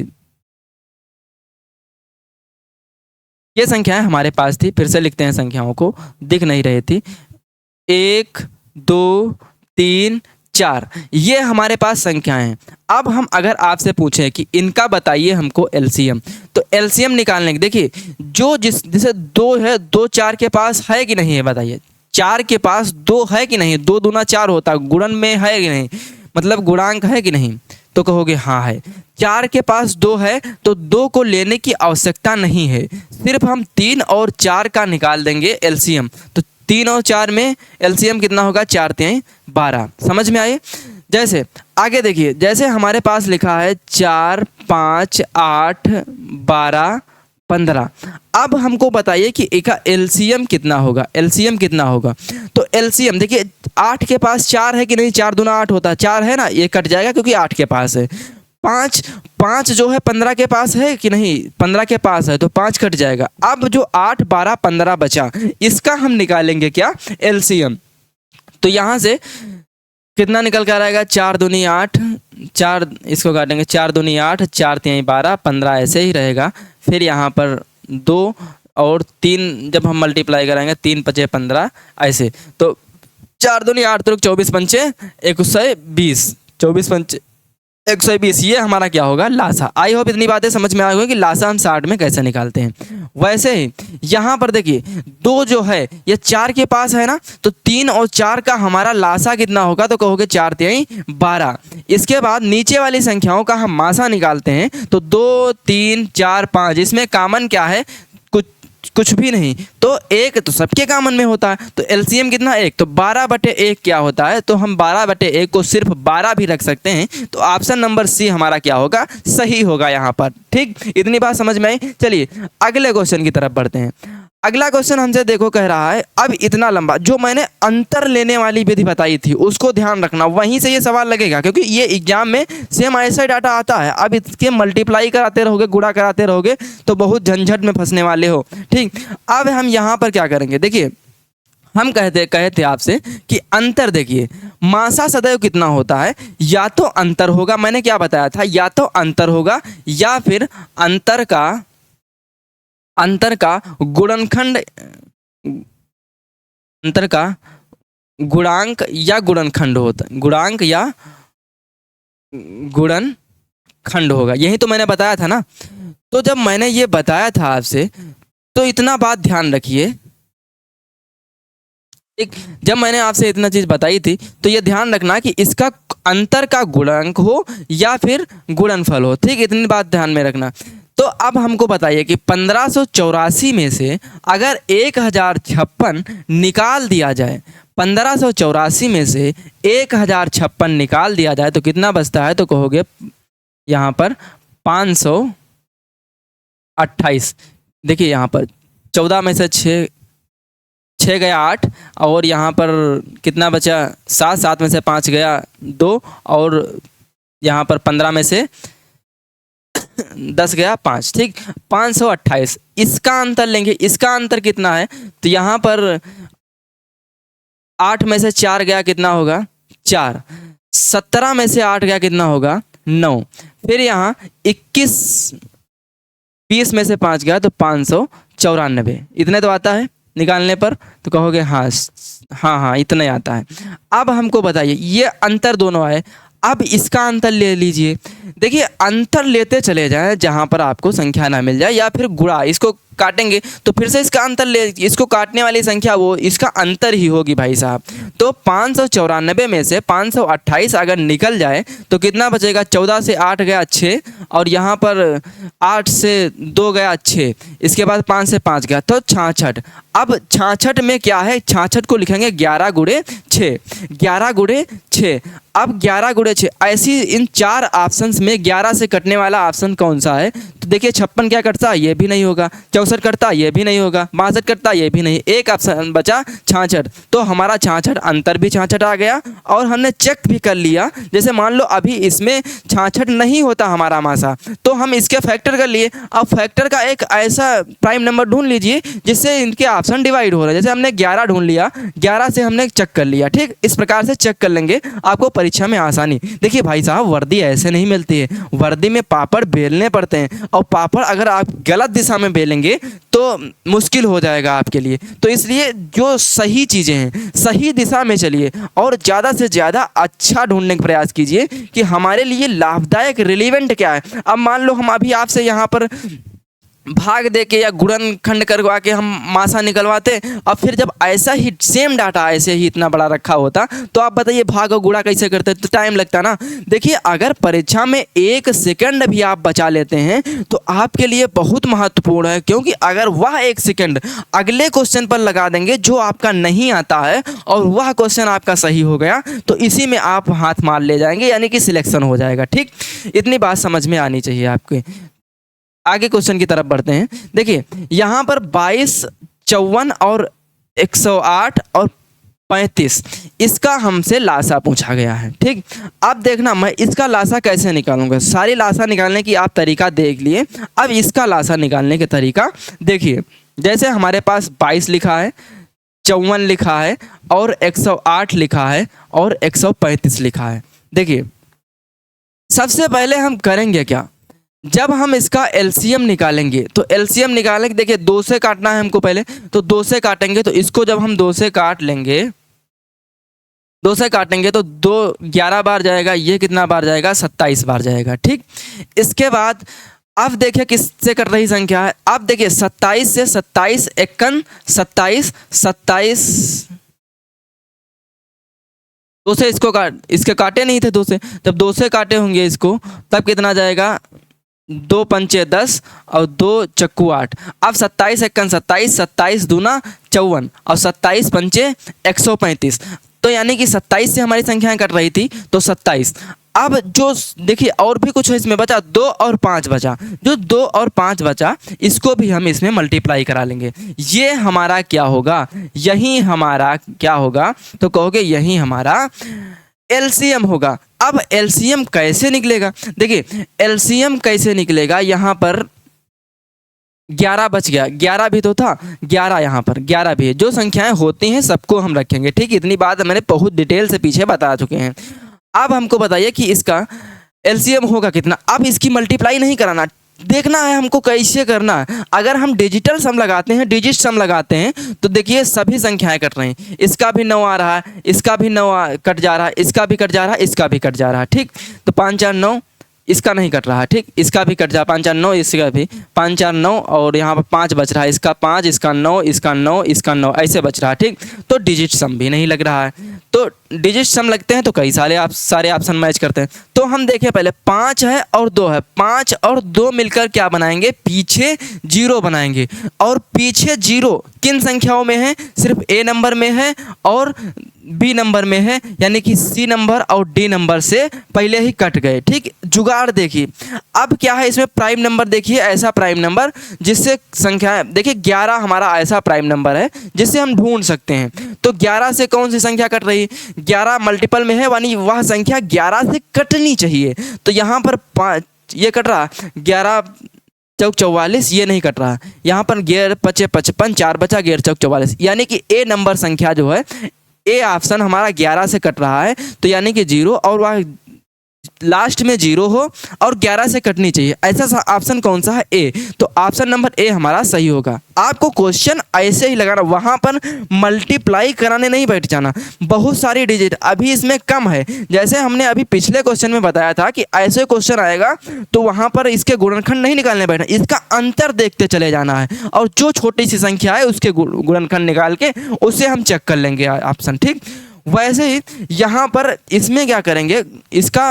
ये संख्याएं हमारे पास थी। फिर से लिखते हैं, संख्याओं को दिख नहीं रही थी। 1, 2, 3, 4 ये हमारे पास संख्याएं हैं। अब हम अगर आपसे पूछें कि इनका बताइए हमको एलसीएम, तो एलसीएम निकालने के देखिए जो जैसे 2 है, 2 4 के पास है कि नहीं है, बताइए 4 के पास 2 है कि नहीं, 2 दूना 4 होता, गुणन में है कि नहीं, मतलब गुणांक है कि नहीं, तो कहोगे हाँ है। 4 के पास 2 है तो 2 को लेने की आवश्यकता नहीं है, सिर्फ हम 3 और 4 का निकाल देंगे एलसीएम। तो 3 और 4 में एलसीएम कितना होगा, 4 तिहाई 12। समझ में आए। जैसे आगे देखिए, जैसे हमारे पास लिखा है 4, 5, 8, 12, 15। अब हमको बताइए कि इसका एलसीएम कितना होगा, एलसीएम कितना होगा। तो एलसीएम देखिए 8 के पास 4 है कि नहीं, 4 दूना 8 होता है, 4 है ना, ये कट जाएगा क्योंकि 8 के पास है। 5 जो है 15 के पास है कि नहीं, 15 के पास है तो 5 कट जाएगा। अब जो 8, 12, 15 बचा इसका हम निकालेंगे क्या, एलसीएम। तो यहाँ से कितना निकल कर आएगा, 4 दूनी 8, 4 इसको काटेंगे, 4 दूनी 8, 4 तिहाई 12, 15 ऐसे ही रहेगा। फिर यहाँ पर 2 और 3 जब हम मल्टीप्लाई कराएंगे, 3 5 15 ऐसे, तो 4 दूनी 8 तो 24 पंचे 120, 24 पंचे 120 ये हमारा क्या होगा, लासा। आई होप इतनी बातें समझ में आ गई कि लासा हम 60 में कैसे निकालते हैं। वैसे ही यहाँ पर देखिए 2 जो है ये 4 के पास है ना, तो 3 और 4 का हमारा लासा कितना होगा, तो कहोगे 4 तिहाई 12। इसके बाद नीचे वाली संख्याओं का हम मासा निकालते हैं, तो 2, 3, 4, 5 इसमें कॉमन क्या है, कुछ कुछ भी नहीं, तो एक तो सबके कॉमन में होता है, तो एलसीएम कितना 1, तो 12/1 क्या होता है, तो हम 12/1 को सिर्फ 12 भी रख सकते हैं, तो ऑप्शन नंबर सी हमारा क्या होगा, सही होगा यहाँ पर। ठीक, इतनी बात समझ में आई। चलिए अगले क्वेश्चन की तरफ बढ़ते हैं। अगला क्वेश्चन हमसे देखो कह रहा है, अब इतना लंबा जो मैंने अंतर लेने वाली विधि बताई थी उसको ध्यान रखना, वहीं से ये सवाल लगेगा, क्योंकि ये एग्जाम में सेम ऐसा ही डाटा आता है। अब इसके मल्टीप्लाई कराते रहोगे, गुणा कराते रहोगे तो बहुत झंझट में फंसने वाले हो। ठीक, अब हम यहाँ पर क्या करेंगे, देखिए हम कहे थे आपसे कि अंतर, देखिए मासा सदैव कितना होता है, या तो अंतर होगा, मैंने क्या बताया था, या तो अंतर होगा या फिर अंतर का गुणनखंड, अंतर का गुणांक या गुणनखंड होता है, गुणांक या गुणनखंड होगा, यही तो मैंने बताया था ना। तो जब मैंने ये बताया था आपसे, तो इतना बात ध्यान रखिए, एक जब मैंने आपसे इतना चीज बताई थी तो ये ध्यान रखना कि इसका अंतर का गुणांक हो या फिर गुणनफल हो। ठीक, इतनी बात ध्यान में रखना। तो अब हमको बताइए कि 1584 में से अगर 1056 निकाल दिया जाए, 1584 में से 1056 निकाल दिया जाए तो कितना बचता है, तो कहोगे यहाँ पर 528। देखिए यहाँ पर 14 में से 6 गया 8, और यहाँ पर कितना बचा 7, 7 में से 5 गया 2, और यहाँ पर 15 में से 10 गया 5। ठीक, 528 इसका अंतर लेंगे। इसका अंतर कितना है, तो यहाँ पर 8 में से 4 गया कितना होगा 4, 17 में से 8 गया कितना होगा 9, फिर यहाँ 21, 20 में से 5 गया तो 594, इतने तो आता है निकालने पर, तो कहोगे हाँ हाँ इतना ही आता है। अब हमको बताइए ये अंतर दोनों आए, अब इसका अंतर ले लीजिए। देखिए अंतर लेते चले जाएं जहाँ पर आपको संख्या ना मिल जाए, या फिर गुणा, इसको काटेंगे तो फिर से इसका अंतर ले, इसको काटने वाली संख्या वो इसका अंतर ही होगी भाई साहब। तो 594 में से 528 अगर निकल जाए तो कितना बचेगा, 14 से 8 गया 6, और यहाँ पर 8 से 2 गया 6, इसके बाद 5 से 5 गया तो 66। अब 66 में क्या है, 66 को लिखेंगे 11 गुणे 6, 11 गुणे 6। अब 11 गुणे 6, ऐसी इन 4 ऑप्शंस में 11 से कटने वाला ऑप्शन कौन सा है, तो देखिए 56 क्या कटता है, ये भी नहीं होगा, 64 कटता ये भी नहीं होगा, 62 कटता ये भी नहीं, एक ऑप्शन बचा 66। तो हमारा 66 अंतर भी 66 आ गया, और हमने चेक भी कर लिया। जैसे मान लो अभी इसमें 66 नहीं होता हमारा मासा, तो हम इसके फैक्टर कर लिए। अब फैक्टर का एक ऐसा प्राइम नंबर ढूंढ लीजिए जिससे इनके ऑप्शन डिवाइड हो रहे हैं। जैसे हमने 11 ढूंढ लिया, 11 से हमने चेक कर लिया। ठीक, इस प्रकार से चेक कर लेंगे, आपको परीक्षा में आसानी। देखिए भाई साहब वर्दी ऐसे नहीं मिलती है, वर्दी में पापड़ बेलने पड़ते हैं, और पापड़ अगर आप गलत दिशा में बेलेंगे तो मुश्किल हो जाएगा आपके लिए। तो इसलिए जो सही चीज़ें हैं सही दिशा में चलिए, और ज़्यादा से ज़्यादा अच्छा ढूंढने का प्रयास कीजिए कि हमारे लिए लाभदायक रिलेवेंट क्या है। अब मान लो हम अभी आपसे यहाँ पर भाग दे के या गुणनखंड करवा के हम मासा निकलवाते, और फिर जब ऐसा ही सेम डाटा ऐसे ही इतना बड़ा रखा होता तो आप बताइए भाग और गुणा कैसे करते, तो टाइम लगता ना। देखिए अगर परीक्षा में 1 सेकंड भी आप बचा लेते हैं तो आपके लिए बहुत महत्वपूर्ण है, क्योंकि अगर वह 1 सेकंड अगले क्वेश्चन पर लगा देंगे जो आपका नहीं आता है, और वह क्वेश्चन आपका सही हो गया तो इसी में आप हाथ मार ले जाएंगे, यानी कि सिलेक्शन हो जाएगा। ठीक, इतनी बात समझ में आनी चाहिए आपके। आगे क्वेश्चन की तरफ बढ़ते हैं। देखिए यहाँ पर 22, 54 और 108 और 35 इसका हमसे लासा पूछा गया है। ठीक, अब देखना मैं इसका लासा कैसे निकालूंगा। सारी लासा निकालने की आप तरीका देख लिए, अब इसका लासा निकालने का तरीका देखिए। जैसे हमारे पास 22 लिखा है, 54 लिखा है, और 108 लिखा है, और 135 लिखा है। देखिए सबसे पहले हम करेंगे क्या, जब हम इसका एलसीएम निकालेंगे तो एलसीएम निकालेंगे, देखिए 2 से काटना है हमको पहले, तो 2 से काटेंगे, तो इसको जब हम 2 से काट लेंगे, 2 से काटेंगे तो 2 11 बार जाएगा, ये कितना बार जाएगा 27 बार जाएगा। ठीक, इसके बाद अब देखिए किससे कट रही संख्या है। अब देखिए 27 से 27 51 27 27, 2 से इसको इसके काटे नहीं थे 2 से, जब 2 से काटे होंगे इसको तब कितना जाएगा 2 पंचे 10 और 2 चक्कू 8। अब 27 एकन 27, 27 दूना 54 और 27 पंचे 135। तो यानी कि 27 से हमारी संख्याएं कट रही थी तो 27। अब जो देखिए और भी कुछ इसमें बचा, 2 और 5 बचा। जो 2 और 5 बचा इसको भी हम इसमें मल्टीप्लाई करा लेंगे। ये हमारा क्या होगा, यही हमारा क्या होगा, तो कहोगे यही हमारा एलसीएम होगा। अब एलसीएम कैसे निकलेगा, देखिए एलसीएम कैसे निकलेगा, यहाँ पर 11 बच गया, 11 भी तो था, 11 यहाँ पर 11 भी है। जो संख्याएं होती हैं सबको हम रखेंगे, ठीक। इतनी बात मैंने बहुत डिटेल से पीछे बता चुके हैं। अब हमको बताइए कि इसका एलसीएम होगा कितना। अब इसकी मल्टीप्लाई नहीं कराना, देखना है हमको कैसे करना है। अगर हम डिजिटल सम लगाते हैं, डिजिट सम लगाते हैं, तो देखिए सभी संख्याएं कट रही हैं। इसका भी 9 आ रहा है, इसका भी 9 कट जा रहा है, इसका भी कट जा रहा है, इसका भी कट जा रहा है, ठीक। तो 5 4 9, इसका नहीं कट रहा है, ठीक। इसका भी कट जा, 5 4 9, इसका भी 5 4 9 और यहाँ पर 5 बच रहा है, इसका 5, इसका 9, इसका 9, इसका 9 ऐसे बच रहा है, ठीक। तो डिजिट सम भी नहीं लग रहा है। तो डिजिट सम लगते हैं तो कई सारे ऑप्शन मैच करते हैं। तो हम देखें पहले 5 है और 2 है, 5 और 2 मिलकर क्या बनाएंगे, पीछे 0 बनाएंगे। और पीछे 0 किन संख्याओं में है, सिर्फ ए नंबर में है और बी नंबर में है, यानी कि सी नंबर और डी नंबर से पहले ही कट गए, ठीक। जुगाड़ देखिए अब क्या है इसमें, प्राइम नंबर देखिए, ऐसा प्राइम नंबर जिससे संख्या देखिए 11 हमारा ऐसा प्राइम नंबर है जिससे हम ढूंढ सकते हैं। तो 11 से कौन सी संख्या कट रही है, 11 मल्टीपल में है, यानी वह संख्या 11 से कटनी चाहिए। तो यहाँ पर 5 ये कट रहा, 11 चौक 44 ये नहीं कट रहा। यहाँ पर 11 पचे 55, 4 बचा, 11 चौक 44, यानी कि ए नंबर संख्या जो है, ए ऑप्शन हमारा 11 से कट रहा है। तो यानी कि 0 और वह लास्ट में 0 हो और 11 से कटनी चाहिए, ऐसा ऑप्शन कौन सा है, ए। तो ऑप्शन नंबर ए हमारा सही होगा। आपको क्वेश्चन ऐसे ही लगाना, वहां पर मल्टीप्लाई कराने नहीं बैठ जाना। बहुत सारी डिजिट अभी इसमें कम है, जैसे हमने अभी पिछले क्वेश्चन में बताया था कि ऐसे क्वेश्चन आएगा तो वहां पर इसके गुणनखंड नहीं निकालने बैठना, इसका अंतर देखते चले जाना है और जो छोटी सी संख्या है उसके गुणनखंड निकाल के उससे हम चेक कर लेंगे ऑप्शन, ठीक। वैसे ही यहाँ पर इसमें क्या करेंगे, इसका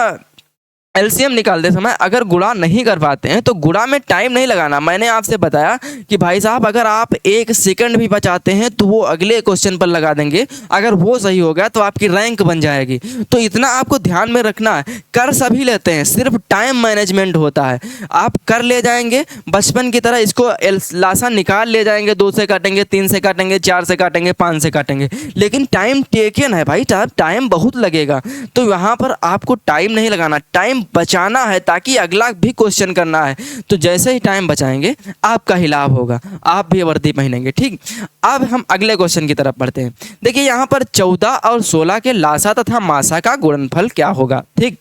एलसीएम निकालते समय अगर गुणा नहीं कर पाते हैं तो गुणा में टाइम नहीं लगाना। मैंने आपसे बताया कि भाई साहब अगर आप 1 सेकंड भी बचाते हैं तो वो अगले क्वेश्चन पर लगा देंगे, अगर वो सही हो गया तो आपकी रैंक बन जाएगी। तो इतना आपको ध्यान में रखना है। कर सभी लेते हैं, सिर्फ टाइम मैनेजमेंट होता है। आप कर ले जाएंगे बचपन की तरह, इसको लासा निकाल ले जाएंगे, 2 से काटेंगे, 3 से काटेंगे, 4 से काटेंगे, 5 से काटेंगे, लेकिन टाइम टेकन है भाई साहब, टाइम बहुत लगेगा। तो यहाँ पर आपको टाइम नहीं लगाना, टाइम बचाना है ताकि अगला भी क्वेश्चन करना है। तो जैसे ही टाइम बचाएंगे आपका ही लाभ होगा, आप भी वर्दी पहनेंगे, ठीक। अब हम अगले क्वेश्चन की तरफ बढ़ते हैं। देखिए यहाँ पर 14 और 16 के लासा तथा मासा का गुणनफल क्या होगा, ठीक।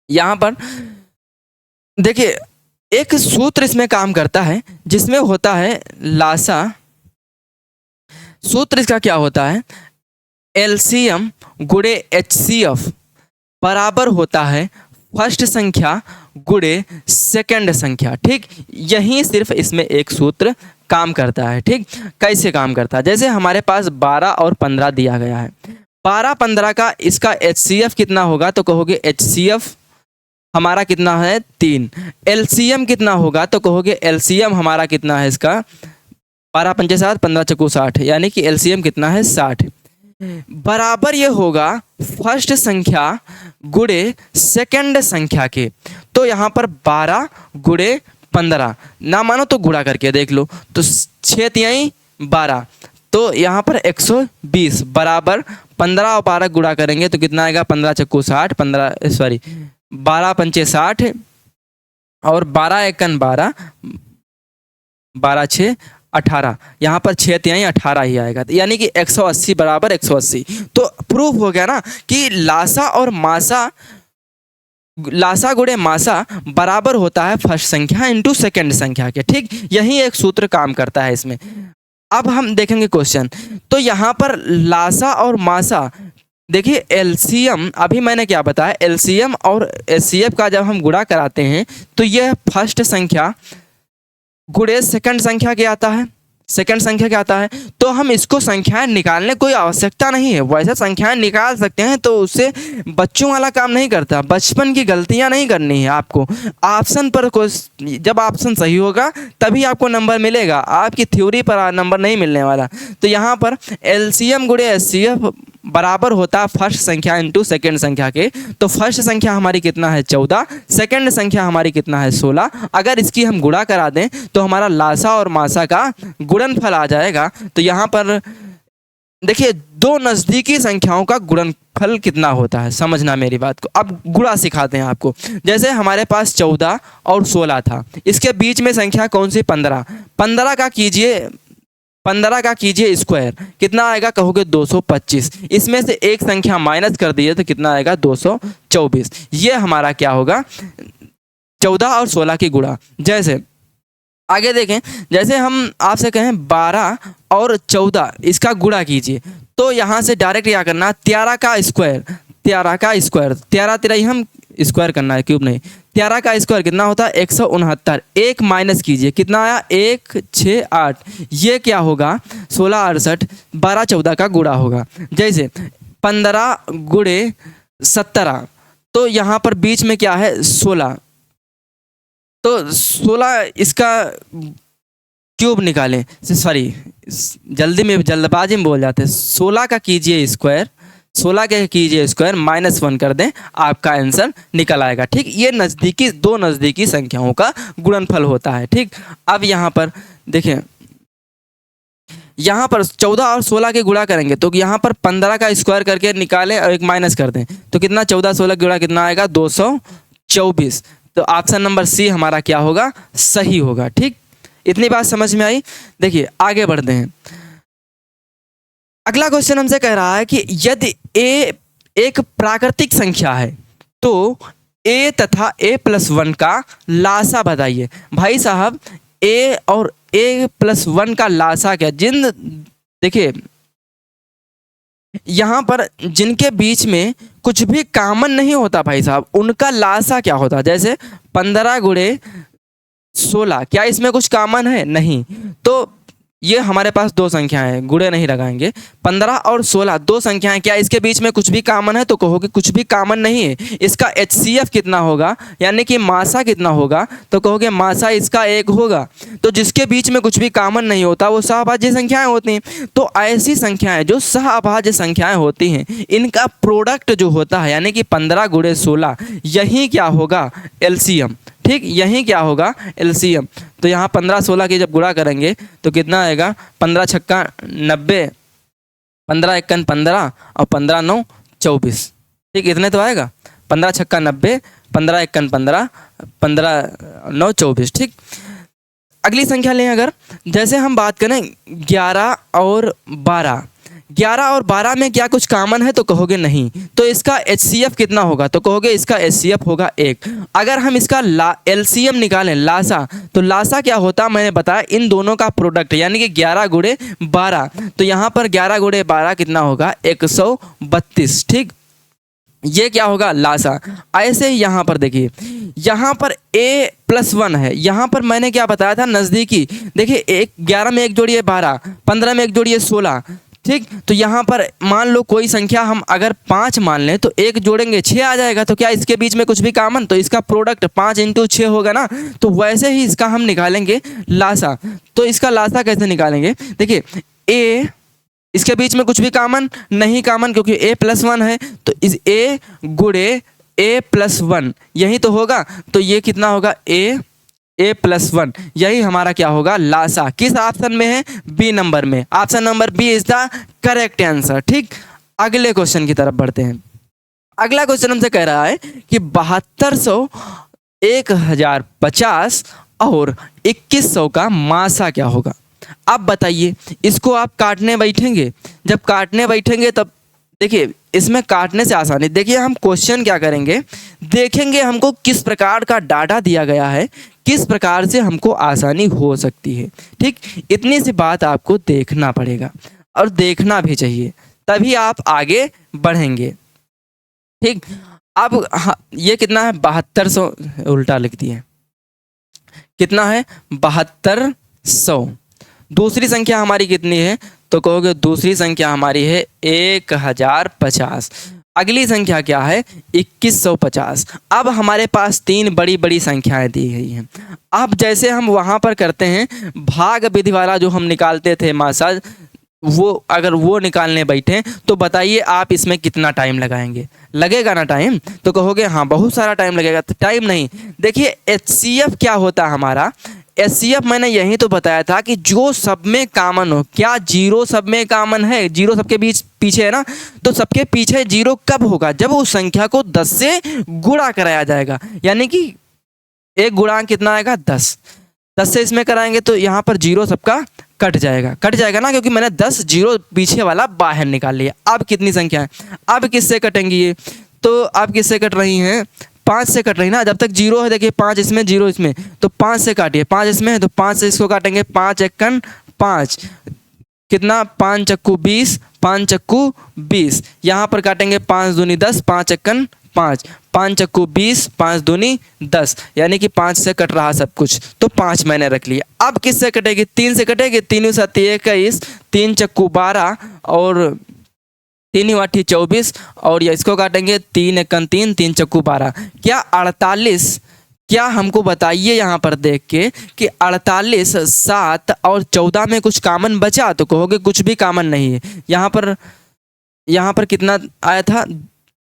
यहाँ पर देखिए एक सूत्र इसमें काम करता है जिसमें होता है लासा, सूत्र इसका क्या होता है, एलसीएम गुणे एचसीएफ बराबर होता है फर्स्ट संख्या गुणे सेकंड संख्या, ठीक। यही सिर्फ इसमें एक सूत्र काम करता है, ठीक। कैसे काम करता है, जैसे हमारे पास 12 और 15 दिया गया है, 12 15 का इसका एचसीएफ कितना होगा, तो कहोगे एचसीएफ हमारा कितना है 3। एलसीएम कितना होगा, तो कहोगे एलसीएम हमारा कितना है इसका 12 पंचे 7, 15 चक्कू 60, यानी कि एलसीएम कितना है 60। बराबर ये होगा फर्स्ट संख्या गुणे सेकंड संख्या के। तो यहाँ पर 12 गुणे 15 ना मानो तो गुणा करके देख लो, तो 6 तिहाई 12, तो यहाँ पर 120 बराबर 15 और 12 गुणा करेंगे तो कितना आएगा, 15 चक्कू 60, 12 पंचे 60 और 12 एकन 12, 12 6 18, यहाँ पर 6 तिहाई 18 ही आएगा, यानी कि 180 बराबर 180। तो प्रूफ हो गया ना कि लासा और मासा, लासा गुणे मासा बराबर होता है फर्स्ट संख्या इंटू सेकंड संख्या के, ठीक। यही एक सूत्र काम करता है इसमें। अब हम देखेंगे क्वेश्चन, तो यहाँ पर लासा और मासा, देखिए एलसीएम अभी मैंने क्या बताया, एलसीएम और एचसीएफ का जब हम गुणा कराते हैं तो यह फर्स्ट संख्या गुणे सेकंड संख्या के आता है, सेकंड संख्या क्या आता है। तो हम इसको संख्याएं निकालने कोई आवश्यकता नहीं है, वैसे संख्याएं निकाल सकते हैं, तो उससे बच्चों वाला काम नहीं करता, बचपन की गलतियां नहीं करनी है आपको। ऑप्शन पर जब ऑप्शन सही होगा तभी आपको नंबर मिलेगा, आपकी थ्योरी पर नंबर नहीं मिलने वाला। तो यहाँ पर एलसीएम गुणे एचसीएफ बराबर होता है फर्स्ट संख्या इंटू सेकेंड संख्या के। तो फर्स्ट संख्या हमारी कितना है 14, सेकेंड संख्या हमारी कितना है 16। अगर इसकी हम गुणा करा दें तो हमारा लासा और मासा का गुणनफल आ जाएगा। तो यहाँ पर देखिए दो नज़दीकी संख्याओं का गुणनफल कितना होता है, समझना मेरी बात को। अब गुणा सिखाते हैं आपको। जैसे हमारे पास 14 और 16 था, इसके बीच में संख्या कौन सी 15। 15 का कीजिए स्क्वायर, कितना आएगा कहोगे 225। इसमें से एक संख्या माइनस कर दिए तो कितना आएगा 224। ये हमारा क्या होगा 14 और 16 की गुणा। जैसे आगे देखें, जैसे हम आपसे कहें 12 और 14 इसका गुणा कीजिए, तो यहाँ से डायरेक्ट क्या करना 13 का स्क्वायर, 13 तेरह ही हम स्क्वायर करना है, क्यूब नहीं। 13 का स्क्वायर कितना होता है 169। एक माइनस कीजिए, कितना आया 1 6 8। ये क्या होगा 16 68, 12 14 का गुणा होगा। जैसे 15 गुणे 17, तो यहाँ पर बीच में क्या है 16, तो 16 इसका क्यूब निकालें, सॉरी जल्दबाजी में बोल जाते हैं। 16 का कीजिए स्क्वायर, 16 के कीजिए स्क्वायर -1 कर दें, आपका आंसर निकल आएगा। ठीक, ये दो नज़दीकी संख्याओं का गुणनफल होता है। ठीक, अब यहाँ पर देखें, यहाँ पर 14 और 16 के गुणा करेंगे तो यहाँ पर 15 का स्क्वायर करके निकालें और एक माइनस कर दें, तो कितना 14 16 गुणा कितना आएगा 224। तो ऑप्शन नंबर सी हमारा क्या होगा सही होगा। ठीक, इतनी बात समझ में आई। देखिए आगे बढ़ते हैं। अगला क्वेश्चन हमसे कह रहा है कि यदि a एक प्राकृतिक संख्या है तो a तथा a+1 का लासा बताइए। भाई साहब a और a+1 का लासा क्या, देखिए यहाँ पर जिनके बीच में कुछ भी कॉमन नहीं होता भाई साहब, उनका लासा क्या होता है। जैसे 15 गुणे 16, क्या इसमें कुछ कॉमन है नहीं, तो ये हमारे पास दो संख्याएं हैं, गुणे नहीं लगाएंगे। 15 और 16 दो संख्याएं, क्या इसके बीच में कुछ भी कॉमन है, तो कहोगे कुछ भी कॉमन नहीं है। इसका HCF कितना होगा, यानी कि मासा कितना होगा, तो कहोगे मासा इसका 1 होगा। तो जिसके बीच में कुछ भी कॉमन नहीं होता वो सहअभाज्य संख्याएं होती हैं। तो ऐसी संख्याएं जो सहअभाज्य संख्याएं होती हैं, इनका प्रोडक्ट जो होता है यानी कि 15 गुणे 16, यही क्या होगा LCM। ठीक, यही क्या होगा LCM। तो यहाँ 15 16 की जब गुणा करेंगे तो कितना आएगा 15 छक्का 90, 15 एकन 15 और 15 9 24। ठीक, इतने तो आएगा 15 छक्का 90, 15 एकन 15, 15 9 24। ठीक, अगली संख्या लें अगर, जैसे हम बात करें 11 और 12, 11 और 12 में क्या कुछ कॉमन है, तो कहोगे नहीं। तो इसका HCF कितना होगा, तो कहोगे इसका HCF होगा 1। अगर हम इसका LCM निकालें लासा, तो लासा क्या होता मैंने बताया इन दोनों का प्रोडक्ट, यानी कि 11 गुणे 12। तो यहाँ पर 11 गुणे 12 कितना होगा 132। ठीक, ये क्या होगा लासा। ऐसे ही यहाँ पर देखिए, यहाँ पर a+1 है, यहाँ पर मैंने क्या बताया था नज़दीकी। देखिए 11 में एक जोड़िए 12, 15 में एक जोड़िए 16। ठीक, तो यहाँ पर मान लो कोई संख्या हम अगर 5 मान लें तो एक जोड़ेंगे 6 आ जाएगा। तो क्या इसके बीच में कुछ भी कॉमन, तो इसका प्रोडक्ट 5 × 6 होगा ना। तो वैसे ही इसका हम निकालेंगे लासा। तो इसका लासा कैसे निकालेंगे, देखिए a, इसके बीच में कुछ भी कॉमन नहीं, कॉमन क्योंकि a+1 है, तो इस a गुणे a+1 यही तो होगा। तो ये कितना होगा a+1, यही हमारा क्या होगा लासा। किस ऑप्शन में है, बी नंबर में। Option number B is the correct answer. ठीक, अगले क्वेश्चन की तरफ बढ़ते हैं। अगला क्वेश्चन हमसे कह रहा है कि 7200, 1050 और 2100 का मासा क्या होगा। अब बताइए, इसको आप काटने बैठेंगे, जब काटने बैठेंगे तब देखिए इसमें काटने से आसानी। देखिए हम क्वेश्चन क्या करेंगे, देखेंगे हमको किस प्रकार का डाटा दिया गया है, किस प्रकार से हमको आसानी हो सकती है। ठीक, इतनी सी बात आपको देखना पड़ेगा और देखना भी चाहिए, तभी आप आगे बढ़ेंगे। ठीक, अब ये कितना है 7200, उल्टा लिख दिए, कितना है 7200। दूसरी संख्या हमारी कितनी है? तो कहोगे दूसरी संख्या हमारी है 1050। अगली संख्या क्या है? 2150। अब हमारे पास तीन बड़ी बड़ी संख्याएं दी गई हैं। अब जैसे हम वहाँ पर करते हैं भाग विधि वाला जो हम निकालते थे मासा, वो अगर वो निकालने बैठे तो बताइए आप इसमें कितना टाइम लगाएंगे? लगेगा ना टाइम? तो कहोगे हाँ बहुत सारा टाइम लगेगा। तो टाइम नहीं, देखिए एचसीएफ क्या होता है हमारा? एचसीएफ मैंने यही तो बताया था कि जो सब में कॉमन हो। क्या जीरो सब में कॉमन है? जीरो सबके बीच पीछे है ना, तो सबके पीछे जीरो कब होगा? जब उस संख्या को 10 से गुणा कराया जाएगा, यानी कि एक गुणांक कितना आएगा? 10। 10 से इसमें कराएंगे तो यहाँ पर जीरो सबका कट जाएगा ना, क्योंकि मैंने 10 जीरो पीछे वाला बाहर निकाल लिया। अब कितनी संख्या है? अब किससे कटेंगी ये? तो अब किससे कट रही हैं? 5 से कट रही ना। जब तक जीरो है, देखिए 5 इसमें जीरो इसमें, तो 5 से काटिए। 5 इसमें है तो 5 से इसको काटेंगे। 5 एकन 5, कितना? 5 चक्कू 20, 5 चक्कू 20। यहाँ पर काटेंगे 5 दूनी 10, 5 एकन 5, 5 चक्कू 20, 5 दूनी 10, यानी कि 5 से कट रहा सब कुछ, तो 5 मैंने रख लिया। अब किससे कटेगी? 3 से कटेगी। 3 7 21, 3 चक्कू 12 और 3 8 24, और या इसको काटेंगे 3 एकन 3, 3 चक्कू 12, क्या 48? क्या हमको बताइए यहाँ पर देख के कि 48, 7 और 14 में कुछ कॉमन बचा? तो कहोगे कुछ भी कॉमन नहीं है। यहाँ पर कितना आया था?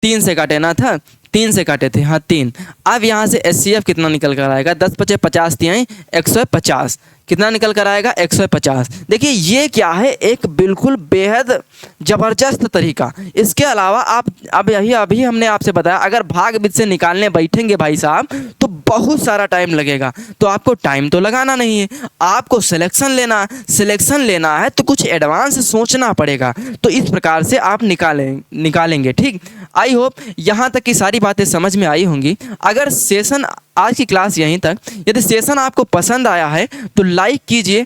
3 से काटे ना था, 3 से काटे थे, हाँ 3। अब यहाँ से एचसीएफ कितना निकल कर आएगा? 10 पचे 50 तिहाई 150। कितना निकल कर आएगा? 150। देखिए ये क्या है? एक बिल्कुल बेहद ज़बरदस्त तरीका। इसके अलावा आप अभी हमने आपसे बताया, अगर भाग विधि से निकालने बैठेंगे भाई साहब तो बहुत सारा टाइम लगेगा। तो आपको टाइम तो लगाना नहीं है, आपको सिलेक्शन लेना है तो कुछ एडवांस सोचना पड़ेगा। तो इस प्रकार से आप निकालेंगे। ठीक, आई होप यहाँ तक की सारी बातें समझ में आई होंगी। अगर सेशन आज की क्लास यहीं तक, यदि सेशन आपको पसंद आया है तो लाइक कीजिए।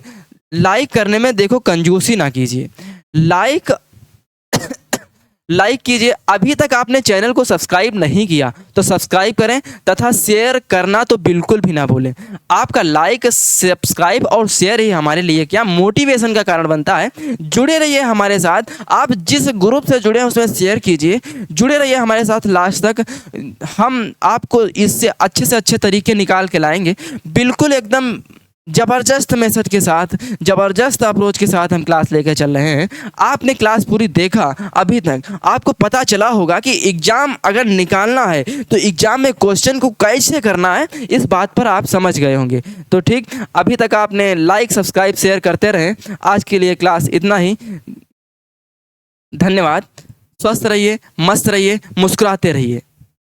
लाइक करने में देखो कंजूसी ना कीजिए, लाइक कीजिए। अभी तक आपने चैनल को सब्सक्राइब नहीं किया तो सब्सक्राइब करें तथा शेयर करना तो बिल्कुल भी ना भूलें। आपका लाइक, सब्सक्राइब और शेयर ही हमारे लिए क्या मोटिवेशन का कारण बनता है। जुड़े रहिए हमारे साथ। आप जिस ग्रुप से जुड़े हैं उसमें शेयर कीजिए। जुड़े रहिए हमारे साथ लास्ट तक। हम आपको इससे अच्छे से अच्छे तरीके निकाल के लाएंगे, बिल्कुल एकदम ज़बरदस्त मेथड के साथ, ज़बरदस्त अप्रोच के साथ हम क्लास लेकर चल रहे हैं। आपने क्लास पूरी देखा अभी तक, आपको पता चला होगा कि एग्ज़ाम अगर निकालना है तो एग्ज़ाम में क्वेश्चन को कैसे करना है, इस बात पर आप समझ गए होंगे। तो ठीक, अभी तक आपने लाइक, सब्सक्राइब, शेयर करते रहें। आज के लिए क्लास इतना ही। धन्यवाद। स्वस्थ रहिए, मस्त रहिए, मुस्कुराते रहिए।